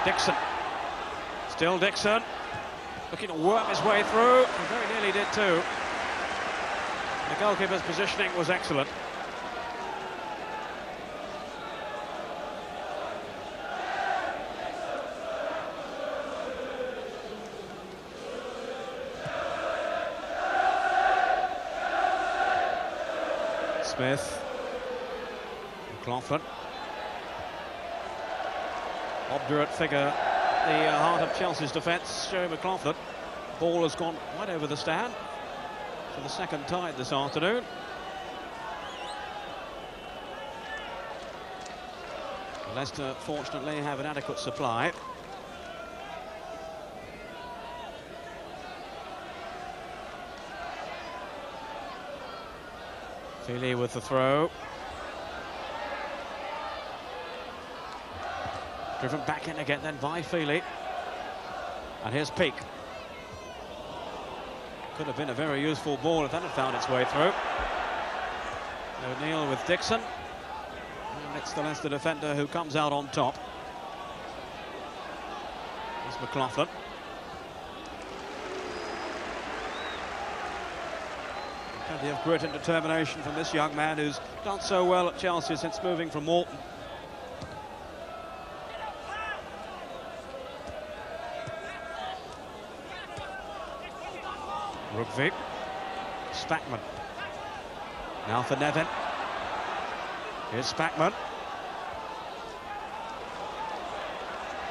Dixon. Still Dixon. Looking to work his way through. He very nearly did too. The goalkeeper's positioning was excellent. Smith. McLaughlin. Obdurate figure, the heart of Chelsea's defence, Joe McLaughlin. Ball has gone right over the stand for the second time this afternoon. Leicester fortunately have an adequate supply. Feely with the throw. Driven back in again then by Feely. And here's Peake. Could have been a very useful ball if that had found its way through. O'Neill with Dixon. And it's the Leicester defender who comes out on top. Here's McLaughlin. Plenty of grit and determination from this young man who's done so well at Chelsea since moving from Morton. Rugby. Spackman. Now for Nevin. Here's Spackman.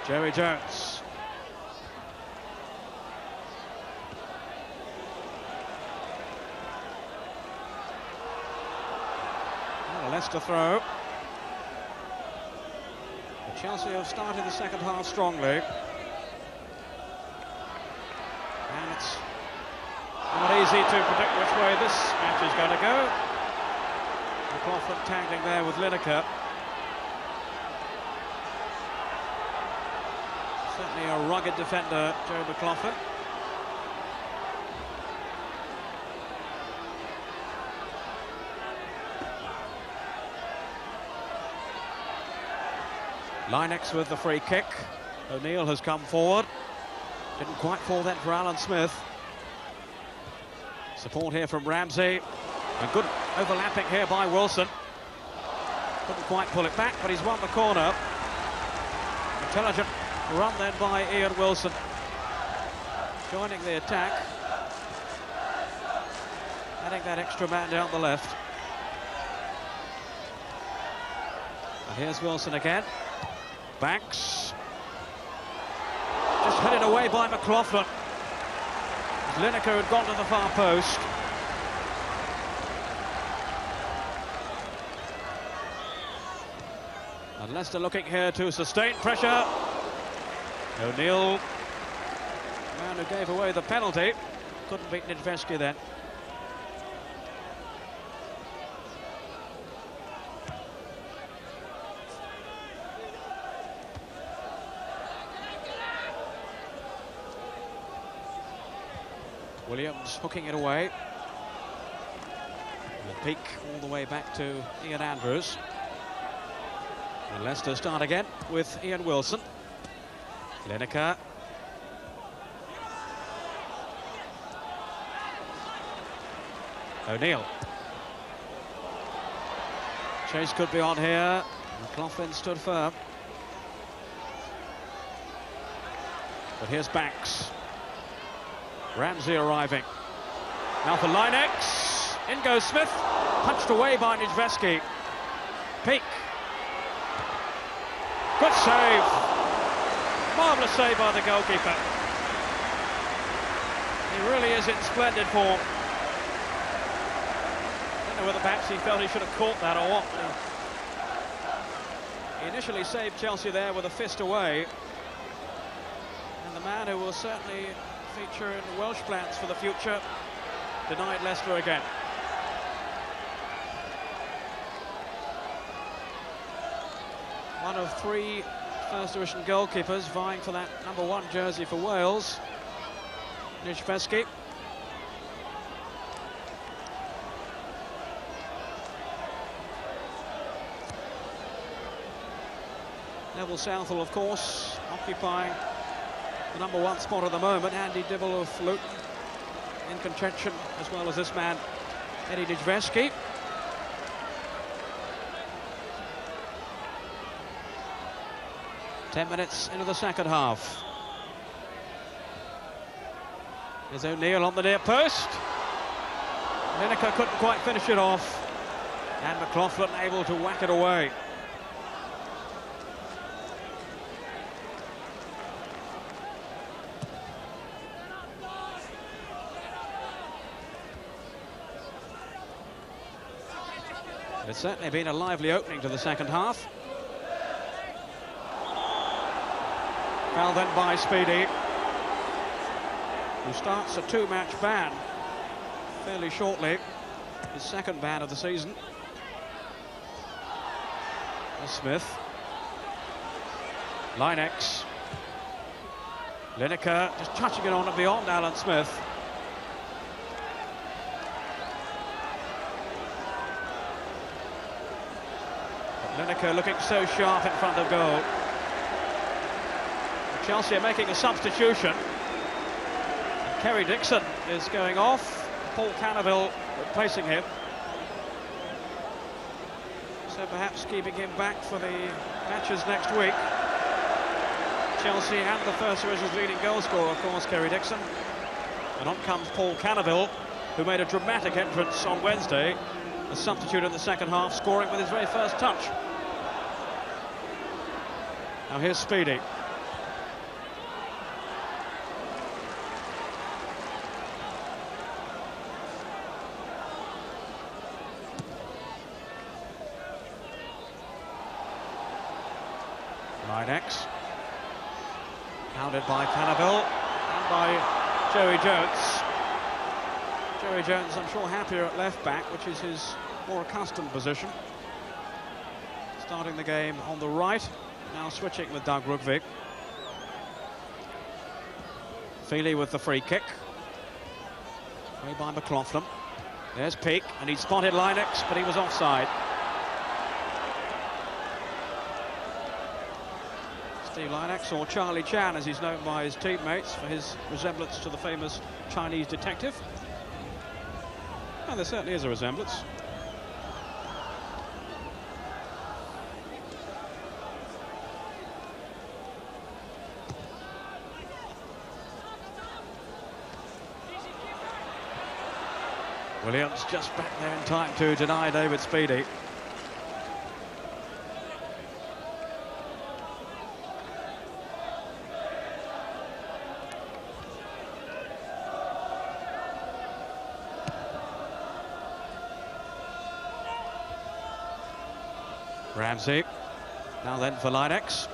Jerry Jones. A Leicester throw. But Chelsea have started the second half strongly. And it's not easy to predict which way this match is going to go. McLaughlin tangling there with Lineker. Certainly a rugged defender, Joe McLaughlin. Linex with the free kick. O'Neill has come forward. Didn't quite fall then for Alan Smith. Support here from Ramsey. And good overlapping here by Wilson. Couldn't quite pull it back, but he's won the corner. Intelligent run then by Ian Wilson. Joining the attack. Adding that extra man down the left. And here's Wilson again. Banks. Just headed away by McLaughlin. Lineker had gone to the far post. And Leicester looking here to sustain pressure. O'Neill, the man who gave away the penalty, couldn't beat Nidveski then. Williams hooking it away. And the peak all the way back to Ian Andrews. And Leicester start again with Ian Wilson. Lineker. O'Neill. Chase could be on here. McLaughlin stood firm. But here's Banks. Ramsey arriving. Now for Linex. In goes Smith. Punched away by Nidveski. Peak. Good save. Marvellous save by the goalkeeper. He really is in splendid form. I don't know whether perhaps he felt he should have caught that or what. He initially saved Chelsea there with a fist away. And the man who will certainly feature in the Welsh plans for the future denied Leicester again. One of three first division goalkeepers vying for that #1 jersey for Wales. Nidveski. Neville Southall, of course, occupying the #1 spot at the moment. Andy Dibble of Luton in contention, as well as this man, Eddie Nidveski. Ten minutes into the second half. There's O'Neill on the near post. Lineker couldn't quite finish it off. And McLaughlin able to whack it away. It's certainly been a lively opening to the second half. Foul then by Speedy, who starts a 2-match ban fairly shortly, his second ban of the season. There's Smith. Linex. Lineker just touching it on and beyond Alan Smith. Lineker looking so sharp in front of goal. Chelsea are making a substitution. And Kerry Dixon is going off. Paul Cannaville replacing him. So perhaps keeping him back for the matches next week. Chelsea and the first division's leading goal scorer, of course, Kerry Dixon. And on comes Paul Cannaville, who made a dramatic entrance on Wednesday. A substitute in the second half, scoring with his very first touch. Now here's Speedy. Linex. Pounded by Cannaville and by Joey Jones. Joey Jones, I'm sure, happier at left back, which is his more accustomed position. Starting the game on the right, now switching with Doug Rugvik. Feely with the free kick. Played by McLaughlin. There's Peak, and he spotted Linex, but he was offside. Steve Linex, or Charlie Chan, as he's known by his teammates, for his resemblance to the famous Chinese detective. And there certainly is a resemblance. Williams just back there in time to deny David Speedy. Ramsey. Now then for Linex.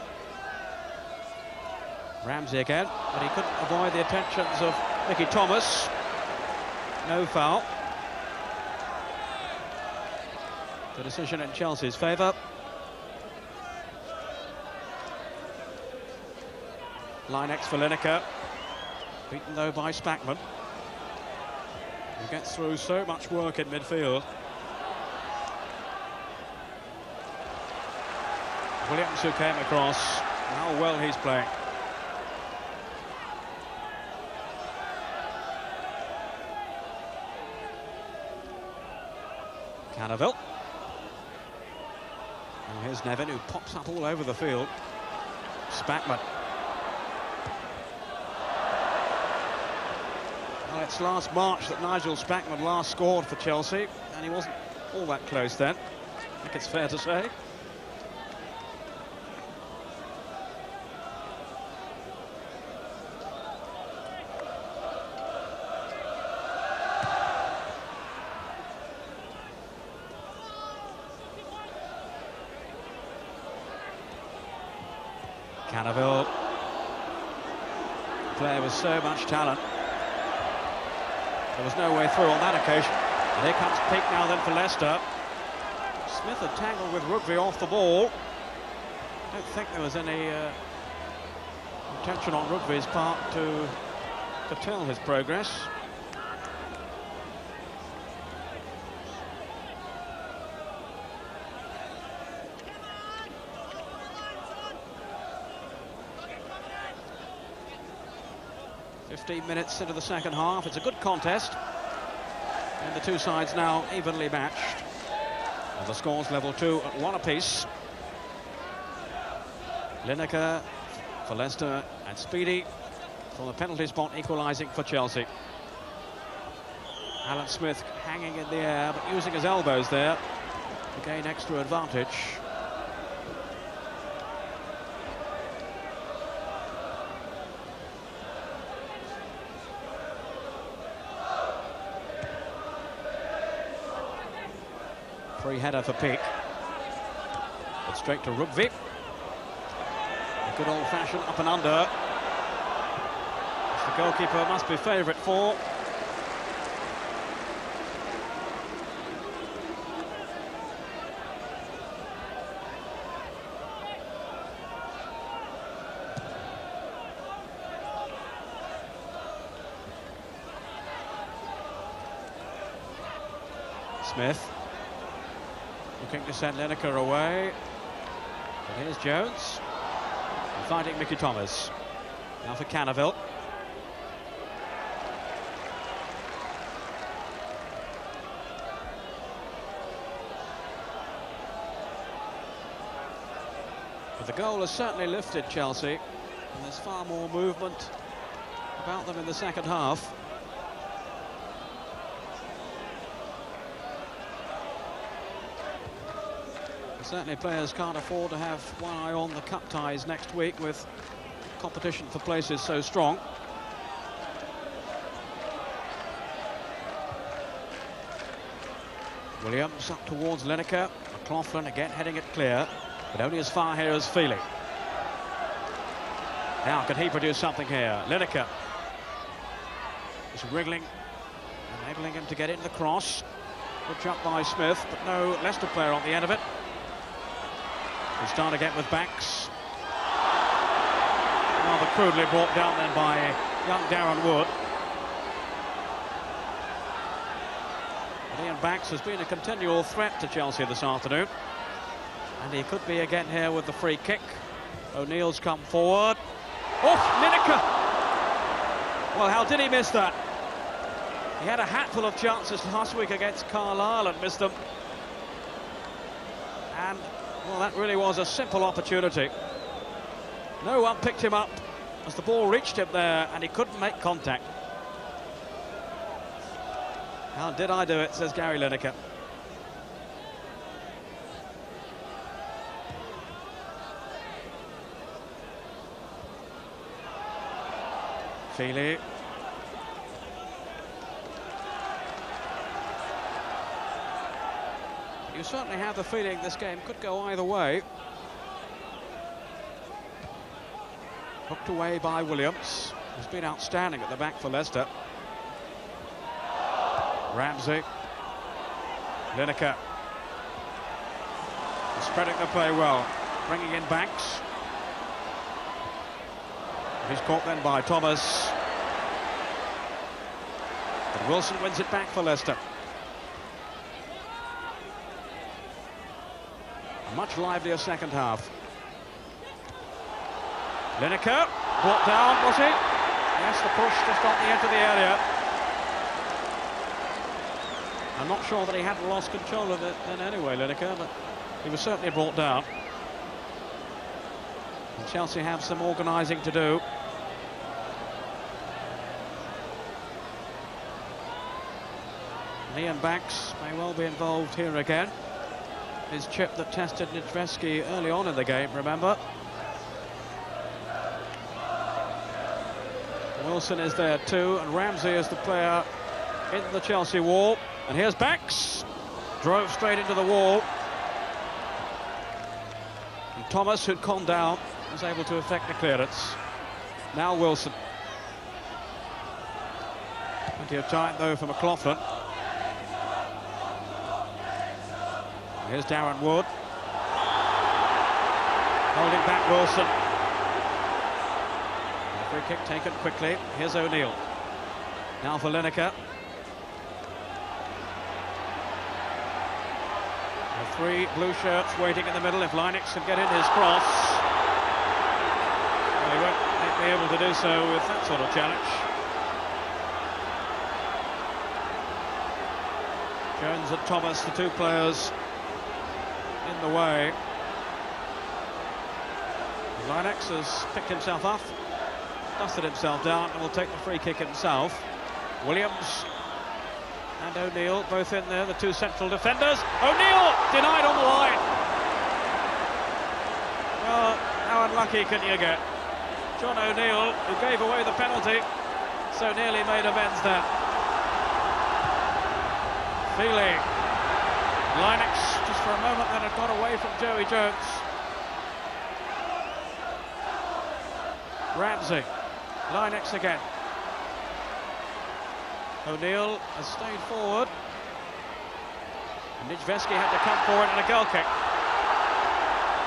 Ramsey again, but he couldn't avoid the attentions of Mickey Thomas. No foul. The decision in Chelsea's favour. Linex for Lineker. Beaten though by Spackman. He gets through so much work in midfield. Williams who came across. How well he's playing. Cannaville. And here's Nevin, who pops up all over the field. Spackman. Well, it's last March that Nigel Spackman last scored for Chelsea, and he wasn't all that close then, I think it's fair to say. Cannaville, player with so much talent. There was no way through on that occasion. And here comes Peake now then for Leicester. Smith had tangled with Rugby off the ball. I don't think there was any intention on Rugby's part to curtail his progress. "15 minutes into the second half. It's a good contest, and the two sides now evenly matched. And the score's level 2 at 1 apiece. Lineker for Leicester and Speedy for the penalty spot, equalising for Chelsea. Alan Smith hanging in the air, but using his elbows there to gain extra advantage. Free header for Peake. But straight to Rugby. A good old-fashioned up and under. Which the goalkeeper must be favourite for. Smith. Looking to send Lineker away. But here's Jones. And finding Mickey Thomas. Now for Cannaville. But the goal has certainly lifted Chelsea. And there's far more movement about them in the second half. Certainly players can't afford to have one eye on the cup ties next week with competition for places so strong. Williams up towards Lineker. McLaughlin again heading it clear, but only as far here as Feely. Now can he produce something here? Lineker is wriggling, enabling him to get into the cross. Good jump by Smith, but no Leicester player on the end of it. We start again with Banks. Rather crudely brought down then by young Darren Wood. But Ian Banks has been a continual threat to Chelsea this afternoon. And he could be again here with the free kick. O'Neill's come forward. Oh, Lineker! Well, how did he miss that? He had a hatful of chances last week against Carlisle and missed them. And well, that really was a simple opportunity. No one picked him up as the ball reached him there, and he couldn't make contact. How did I do it, says Gary Lineker. Feely. you certainly have the feeling this game could go either way. Hooked away by Williams, who's been outstanding at the back for Leicester. Ramsey. Lineker. Spreading the play well. Bringing in Banks. He's caught then by Thomas. But Wilson wins it back for Leicester. A much livelier second half. Lineker, brought down, was he? Yes, the push just on the edge of the area. I'm not sure that he hadn't lost control of it then anyway, Lineker, but he was certainly brought down. And Chelsea have some organising to do. Ian Banks may well be involved here again. His chip that tested Nedvesky early on in the game, remember? Wilson is there too, and Ramsey is the player in the Chelsea wall. And here's Banks. Drove straight into the wall. And Thomas, who'd gone down, was able to effect the clearance. Now Wilson. Plenty of time though for McLaughlin. Here's Darren Wood. Holding back Wilson. The free kick taken quickly. Here's O'Neill. Now for Lineker. The three blue shirts waiting in the middle. If Linux can get in his cross. Well, he won't be able to do so with that sort of challenge. Jones and Thomas, the two players in the way. Linux has picked himself up, dusted himself down, and will take the free kick himself. Williams and O'Neill both in there, the two central defenders. O'Neill denied on the line. Well, how unlucky can you get? John O'Neill, who gave away the penalty, so nearly made amends there. Feely. Linux, just for a moment, then had got away from Joey Jones. Ramsey. Linux again. O'Neill has stayed forward. And Nedvesky had to come forward in a goal kick.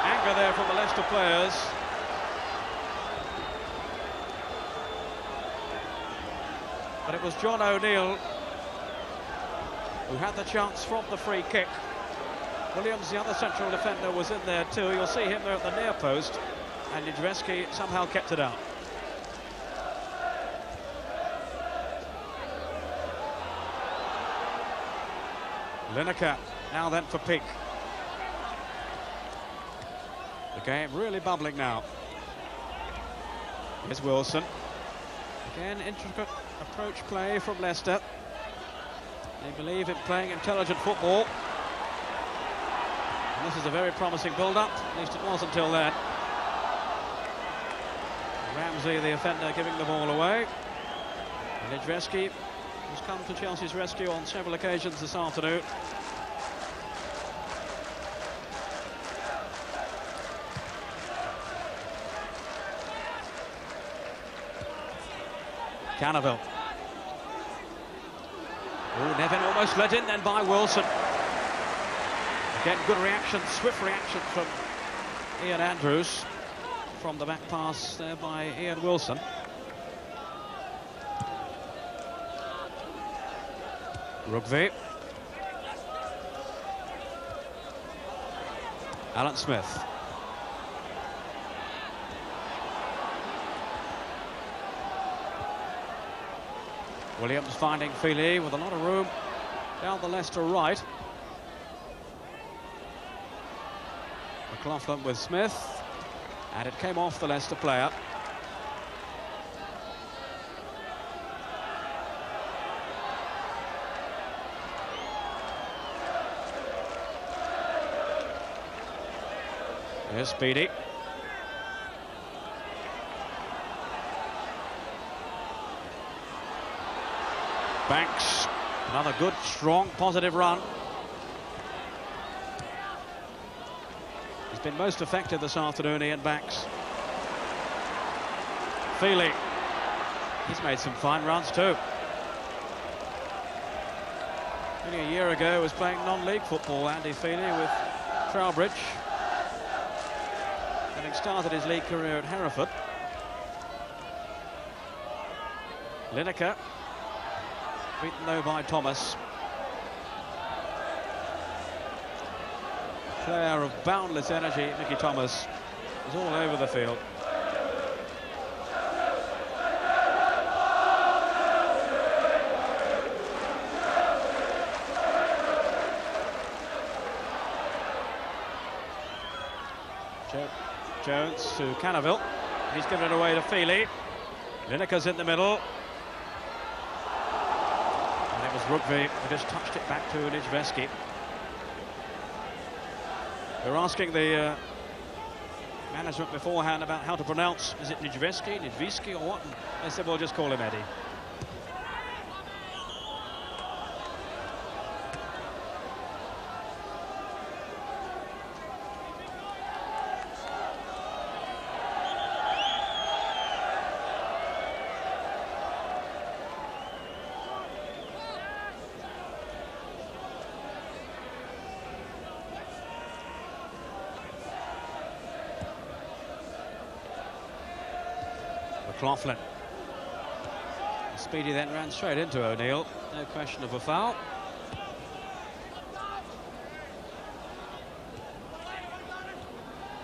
Anger there from the Leicester players. But it was John O'Neill who had the chance from the free kick. Williams, the other central defender, was in there too. You'll see him there at the near post, and Nedvesky somehow kept it out. Lineker now then for Peak. The game really bubbling now. Here's Wilson. Again, intricate approach play from Leicester. They believe in playing intelligent football. And this is a very promising build-up, at least it was until then. Ramsey, the offender, giving the ball away. And Nedvesky has come to Chelsea's rescue on several occasions this afternoon. Cannaville. Oh, Nevin almost led in then by Wilson. Again, good reaction, swift reaction from Ian Andrews from the back pass there by Ian Wilson. Rugby. Alan Smith. Williams finding Feely with a lot of room down the Leicester right. McLaughlin with Smith, and it came off the Leicester player. Here's Speedy. Banks, another good, strong, positive run. been most effective this afternoon, Ian Banks. Feely. He's made some fine runs too. Only a year ago was playing non-league football, Andy Feely, with Trowbridge, having started his league career at Hereford. Lineker, beaten though by Thomas. Player of boundless energy, Mickey Thomas, is all over the field. Jones to Cannaville. He's given it away to Feely. Lineker's in the middle. And it was Rugby who just touched it back to Nijveski. We're asking the management beforehand about how to pronounce, is it Nijveski, or what? And they said, well, just call him Eddie. McLaughlin. Speedy then ran straight into O'Neill. No question of a foul.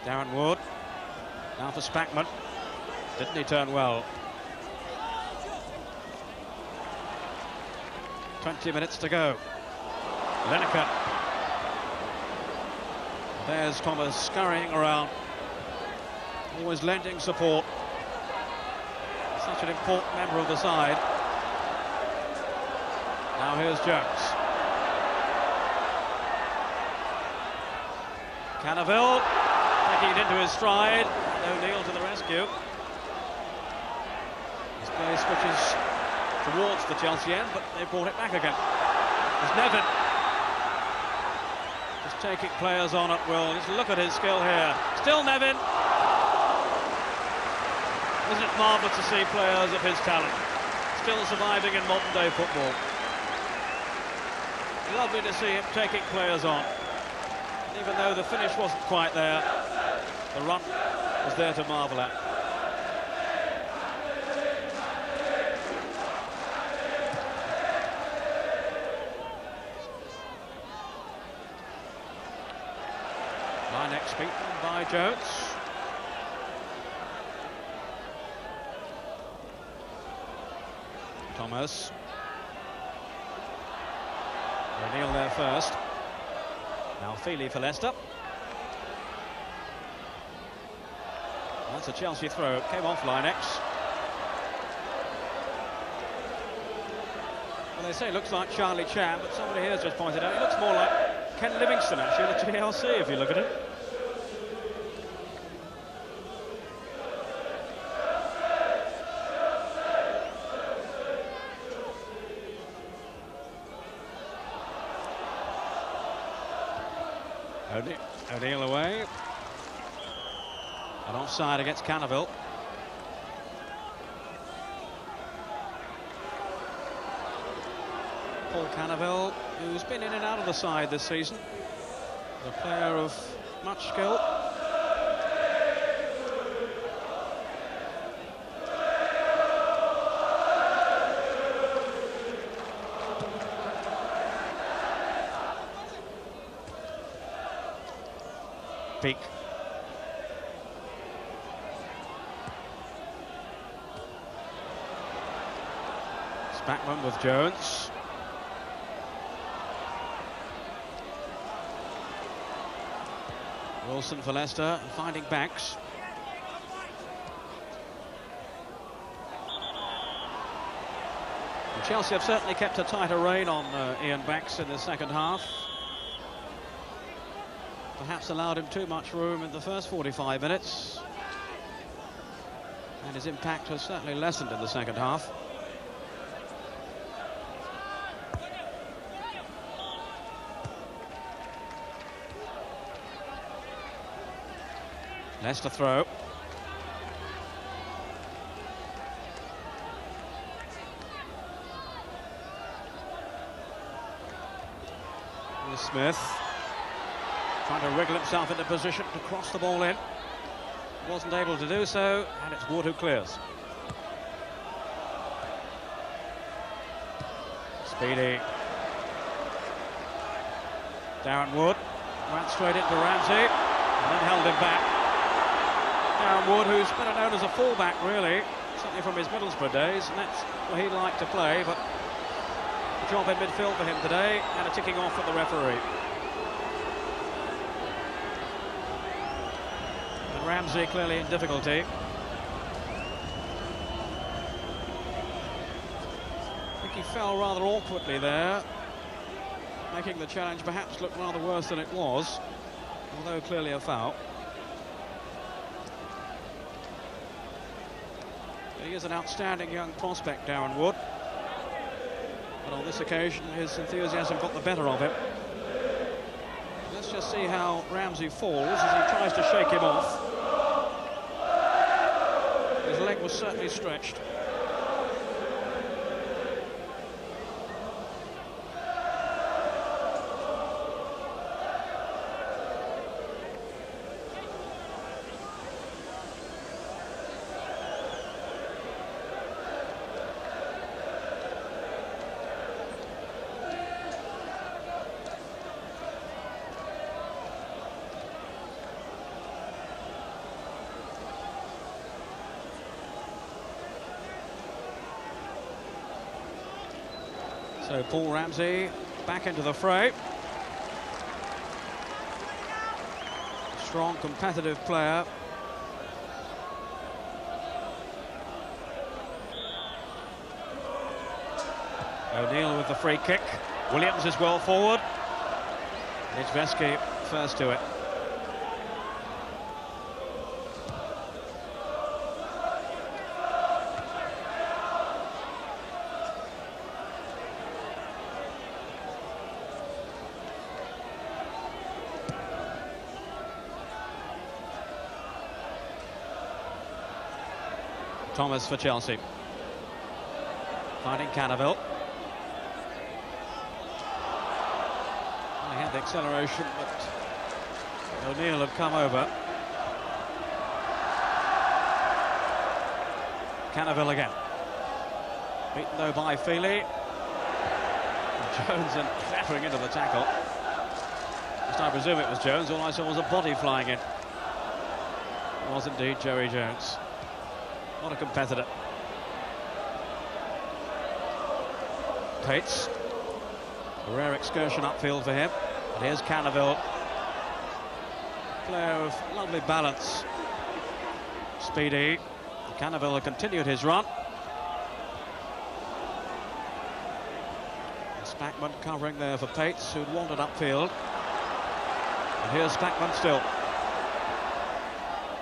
Darren Wood. Now for Spackman. Didn't he turn well? 20 minutes to go. Lineker. There's Thomas scurrying around. Always lending support. Such an important member of the side. Now here's Jones. Cannaville taking it into his stride. O'Neill to the rescue. His play switches towards the Chelsea end, but they brought it back again. There's Nevin. Just taking players on at will. Just look at his skill here. Still Nevin. Isn't it marvellous to see players of his talent still surviving in modern day football? Lovely to see him taking players on. And even though the finish wasn't quite there, the run was there to marvel at. Line next beaten by Jones. Thomas. O'Neill there first. Now Feely for Leicester. That's a Chelsea throw. It came off Linex. Well, they say it looks like Charlie Chan, but somebody here has just pointed out it looks more like Ken Livingstone actually at the GLC if you look at it. O'Neill away. And offside against Cannaville. Paul Cannaville, who's been in and out of the side this season. A player of much skill. Peak. Spackman with Jones. Wilson for Leicester, finding Banks. And Chelsea have certainly kept a tighter rein on Ian Banks in the second half. Perhaps allowed him too much room in the first 45 minutes. And his impact has certainly lessened in the second half. Leicester throw. Smith trying to wriggle himself into position to cross the ball in. Wasn't able to do so, and it's Wood who clears. Speedy. Darren Wood ran straight into Ramsey and then held him back. Darren Wood, who's better known as a fullback, really, certainly from his Middlesbrough days, and that's where he'd like to play, but a job in midfield for him today, and a ticking off at the referee. And Ramsey clearly in difficulty. I think he fell rather awkwardly there, making the challenge perhaps look rather worse than it was, although clearly a foul. He is an outstanding young prospect, Darren Wood. But on this occasion, his enthusiasm got the better of him. Let's just see how Ramsey falls as he tries to shake him off. His leg was certainly stretched. So Paul Ramsey back into the fray. Strong, competitive player. O'Neill with the free kick. Williams is well forward. It's Vesky first to it. Thomas for Chelsea. Finding Cannaville. He had the acceleration, but O'Neill had come over. Cannaville again. Beaten though by Feely. Jones and clattering into the tackle. Just I presume it was Jones. All I saw was a body flying in. It was indeed Joey Jones. What a competitor. Pates. A rare excursion upfield for him. And here's Cannaville. Player of lovely balance. Speedy. Cannaville had continued his run. And Spackman covering there for Pates, who'd wandered upfield. And here's Spackman still.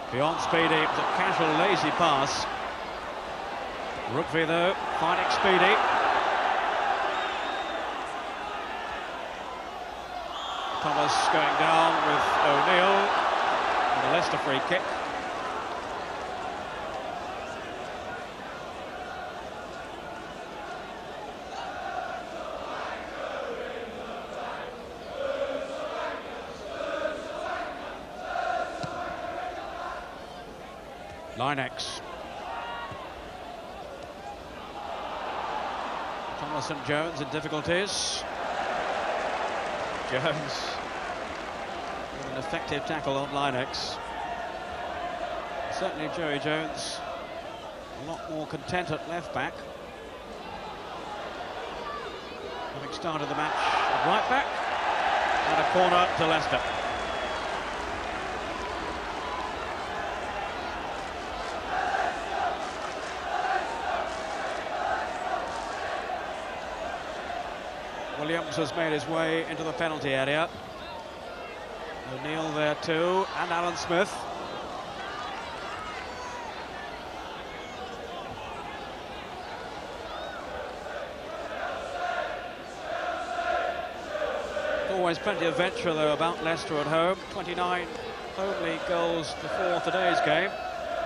Beyond Speedy, it was a casual, lazy pass. Rookby, though, finding Speedy. Thomas going down with O'Neill. And the Leicester free kick. Linex. Thomas and Jones in difficulties. Jones with an effective tackle on Linex. Certainly Joey Jones a lot more content at left back, having started the match at right back. And a corner to Leicester. Williams has made his way into the penalty area. O'Neill there too, and Alan Smith. Always plenty of venture though about Leicester at home. 29 only goals before today's game,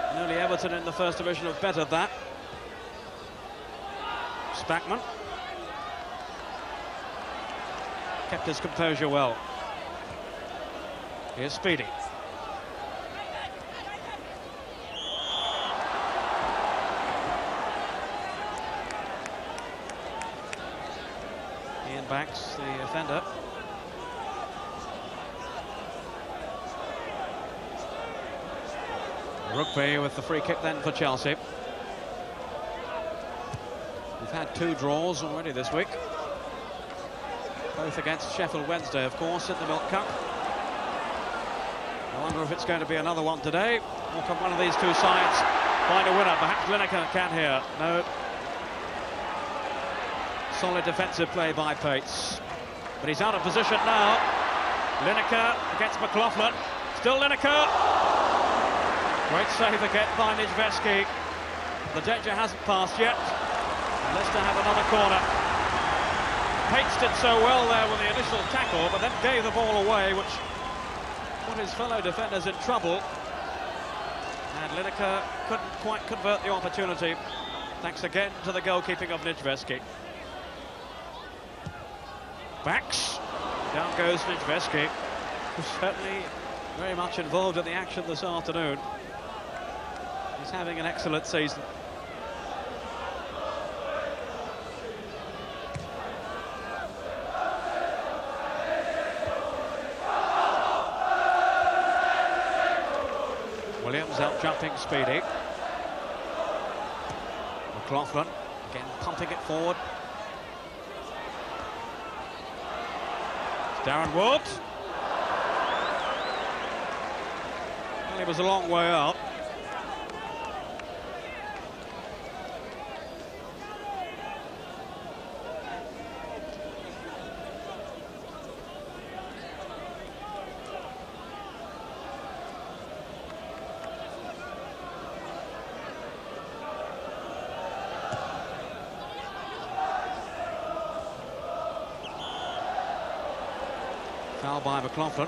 and only Everton in the First Division have bettered that. Spackman kept his composure well. Here's Speedy. Ian Backs, the offender. Rugby with the free kick then for Chelsea. We've had 2 draws already this week. Both against Sheffield Wednesday, of course, in the Milk Cup. I wonder if it's going to be another one today, or can one of these 2 sides find a winner? Perhaps Lineker can here. No. Solid defensive play by Pates. But he's out of position now. Lineker against McLaughlin. Still Lineker. Great save again by Nijveski. The danger hasn't passed yet. Leicester have another corner. Pates did so well there with the initial tackle, but then gave the ball away, which put his fellow defenders in trouble. And Lineker couldn't quite convert the opportunity, thanks again to the goalkeeping of Nijveski. Backs. Down goes Nijveski, who's certainly very much involved in the action this afternoon. He's having an excellent season. Williams out jumping Speedy. McLaughlin again pumping it forward. It's Darren Wood. Well, he was a long way out. Foul by McLaughlin.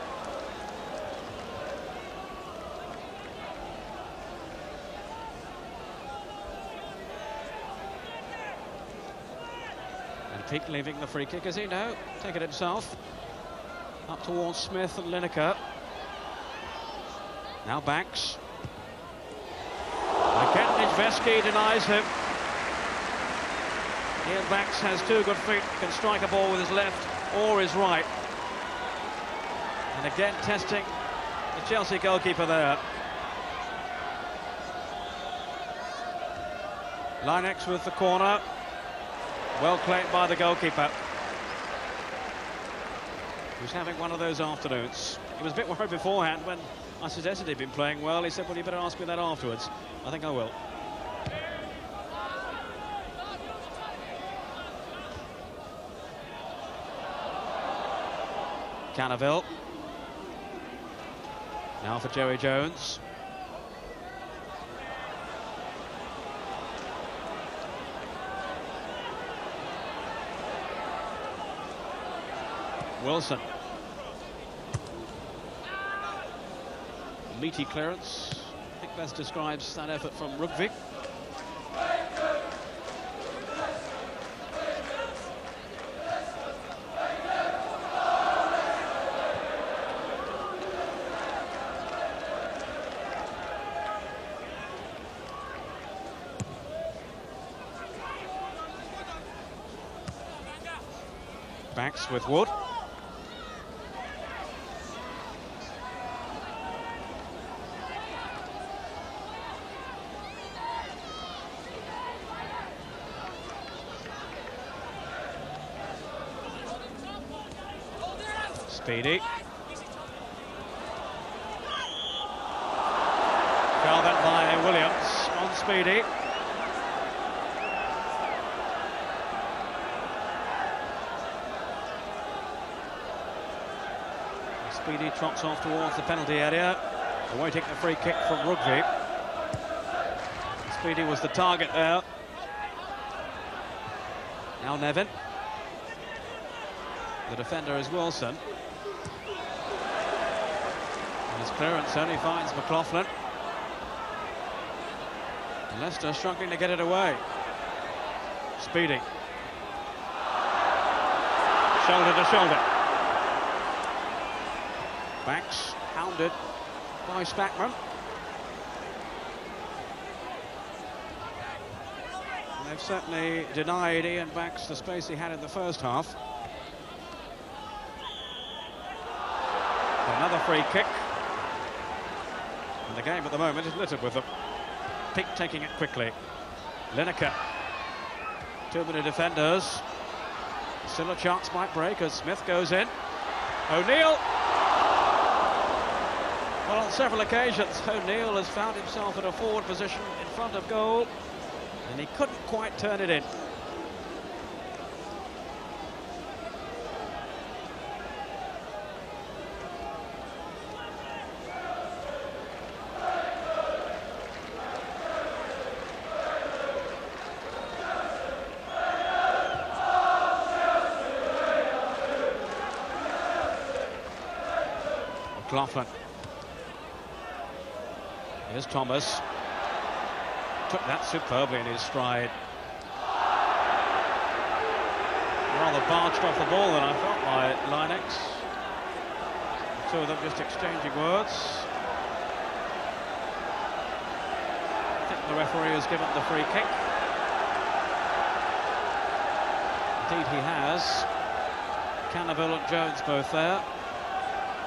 And Peake leaving the free kick, as he no, take it himself. Up towards Smith and Lineker. Now Backs. Again Nijveski denies him. Ian Backs has 2 good feet, can strike a ball with his left or his right. And again testing the Chelsea goalkeeper there. Linex with the corner. Well claimed by the goalkeeper, who's having one of those afternoons. He was a bit worried beforehand when I suggested he'd been playing well. He said, well, you better ask me that afterwards. I think I will. Cannaville. Now for Joey Jones. Wilson. Meaty clearance. I think best describes that effort from Rugby. Backs with Wood. Speedy. Foul then by Williams on Speedy. Speedy trots off towards the penalty area, awaiting the free kick from Rugby. Speedy was the target there. Now Nevin. The defender is Wilson. His clearance only finds McLaughlin. Leicester struggling to get it away. Speedy. Shoulder to shoulder. Banks hounded by Spackman. And they've certainly denied Ian Banks the space he had in the first half. Another free kick. And the game at the moment is littered with them. Peak taking it quickly. Lineker. Too many defenders. Still a chance might break as Smith goes in. O'Neill. Well, on several occasions, O'Neill has found himself in a forward position in front of goal, and he couldn't quite turn it in. McLaughlin. Here's Thomas. Took that superbly in his stride. Rather barged off the ball than I felt by Linex. The two of them just exchanging words. I think the referee has given the free kick. Indeed he has. Cannaville and Jones both there.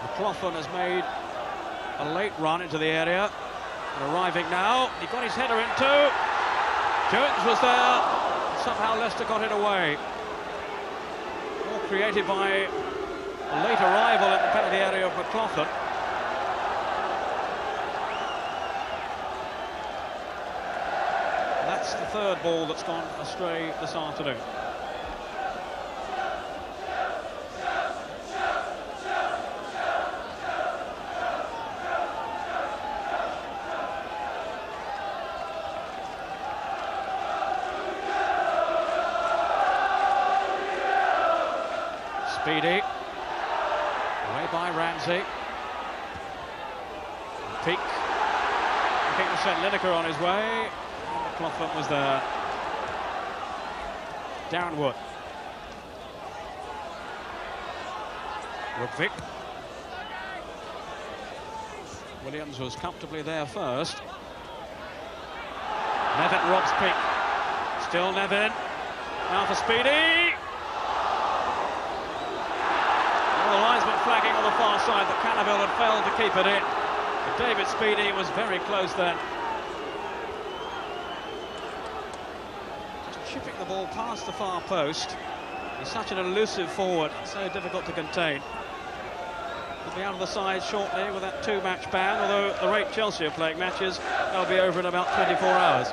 McLaughlin has made a late run into the area and arriving now. He got his header in too. Jones was there. Somehow Leicester got it away. All created by a late arrival in the penalty area of McLaughlin. That's the third ball that's gone astray this afternoon. Speedy, away by Ramsey. Peak, looking to send Lineker on his way. And McLaughlin was there. Downward. Rugvik. Williams was comfortably there first. Nevin robs Peak. Still Nevin. Now for Speedy. The linesman flagging on the far side that Cannaville had failed to keep it in. But David Speedy was very close then. Just chipping the ball past the far post. He's such an elusive forward, so difficult to contain. He'll be out of the side shortly with that two-match ban, although at the rate Chelsea are playing matches, they'll be over in about 24 hours.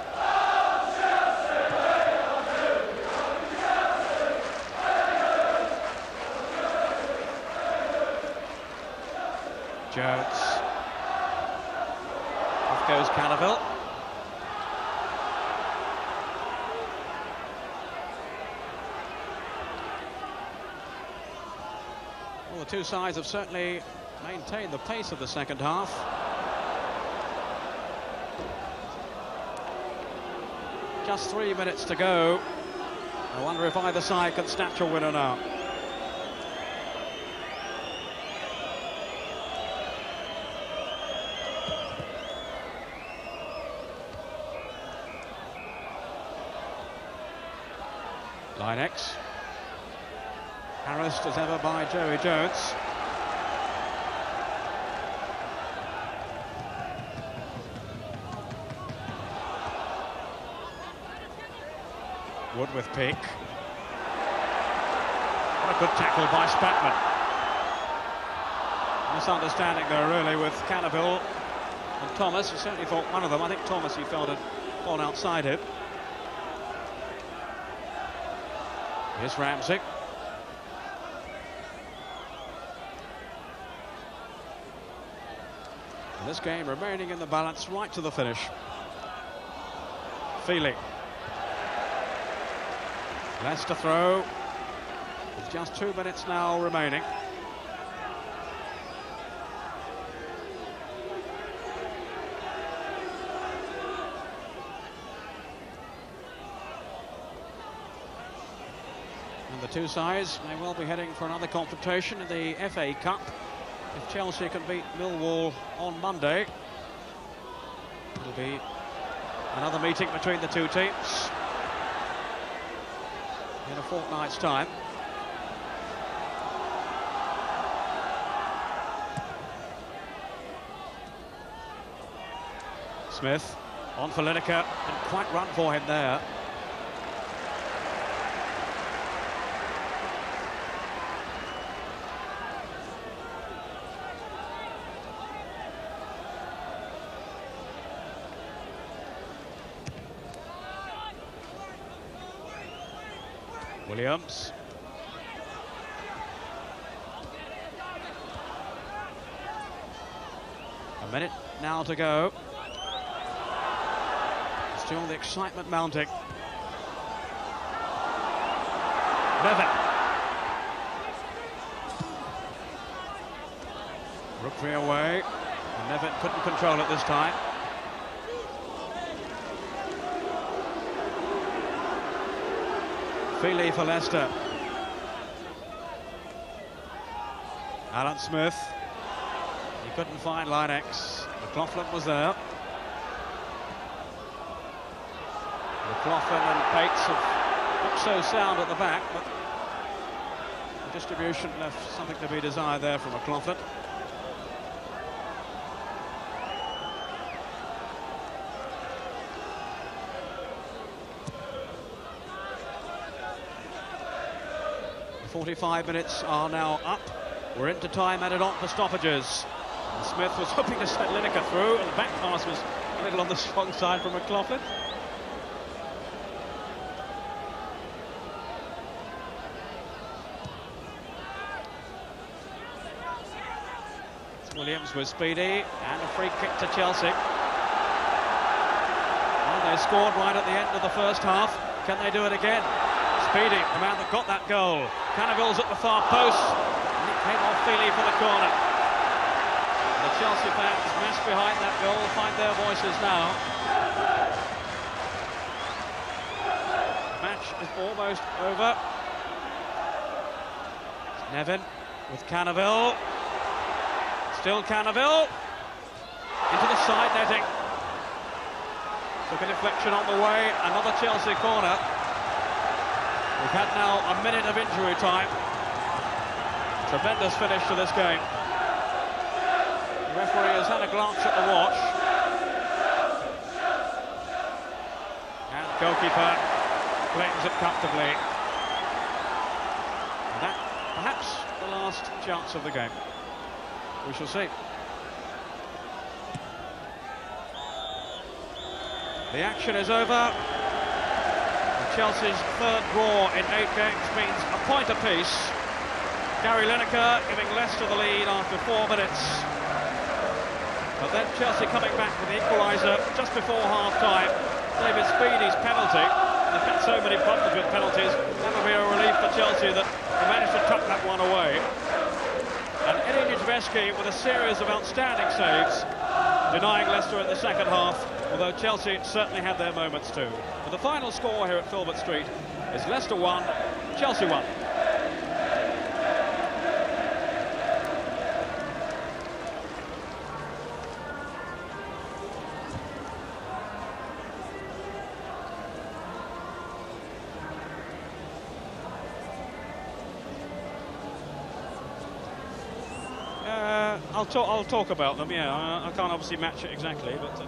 Jones. Off goes Cannaville. Well, the two sides have certainly maintained the pace of the second half. Just 3 minutes to go. I wonder if either side can snatch a winner now. Linex. Harassed as ever by Joey Jones. Wood with Peak. What a good tackle by Spackman. Misunderstanding there really with Cannaville and Thomas. He certainly thought one of them, I think Thomas, he felt had gone outside him. Here's Ramsey. And this game remaining in the balance right to the finish. Feely. Leicester throw. With just 2 minutes now remaining. And the two sides may well be heading for another confrontation in the FA Cup. If Chelsea can beat Millwall on Monday, it'll be another meeting between the two teams in a fortnight's time. Smith on for Lineker, and quite run for him there. Williams. A minute now to go. Still the excitement mounting. Nevin. Rookry away. And Nevin couldn't control it this time. Feely for Leicester. Alan Smith. He couldn't find Linex. McLaughlin was there. McLaughlin and Pates have looked so sound at the back, but the distribution left something to be desired there from McLaughlin. The 45 minutes are now up. We're into time added on for stoppages. And Smith was hoping to set Lineker through, and the back pass was a little on the strong side from McLaughlin. Williams was speedy, and a free kick to Chelsea. And they scored right at the end of the first half. Can they do it again? Speedy, the man that got that goal. Cannaville's at the far post, and it came off Feely for the corner. The Chelsea fans massed behind that goal find their voices now. The match is almost over. Nevin with Cannaville. Still Cannaville, into the side netting. Took a deflection on the way, another Chelsea corner. We've had now a minute of injury time. Tremendous finish to this game. The referee has had a glance at the watch. And the goalkeeper claims it comfortably. And that, perhaps, the last chance of the game. We shall see. The action is over. Chelsea's third draw in 8 games means a point apiece. Gary Lineker giving Leicester the lead after 4 minutes. But then Chelsea coming back with the equaliser just before half-time. David Speedy's penalty. They've had so many problems with penalties. That would be a relief for Chelsea that they managed to tuck that one away. And Eddie Niedzwiecki with a series of outstanding saves, denying Leicester in the second half, although Chelsea certainly had their moments too. But the final score here at Filbert Street is Leicester 1, Chelsea 1. I'll talk about them, yeah. I can't obviously match it exactly, but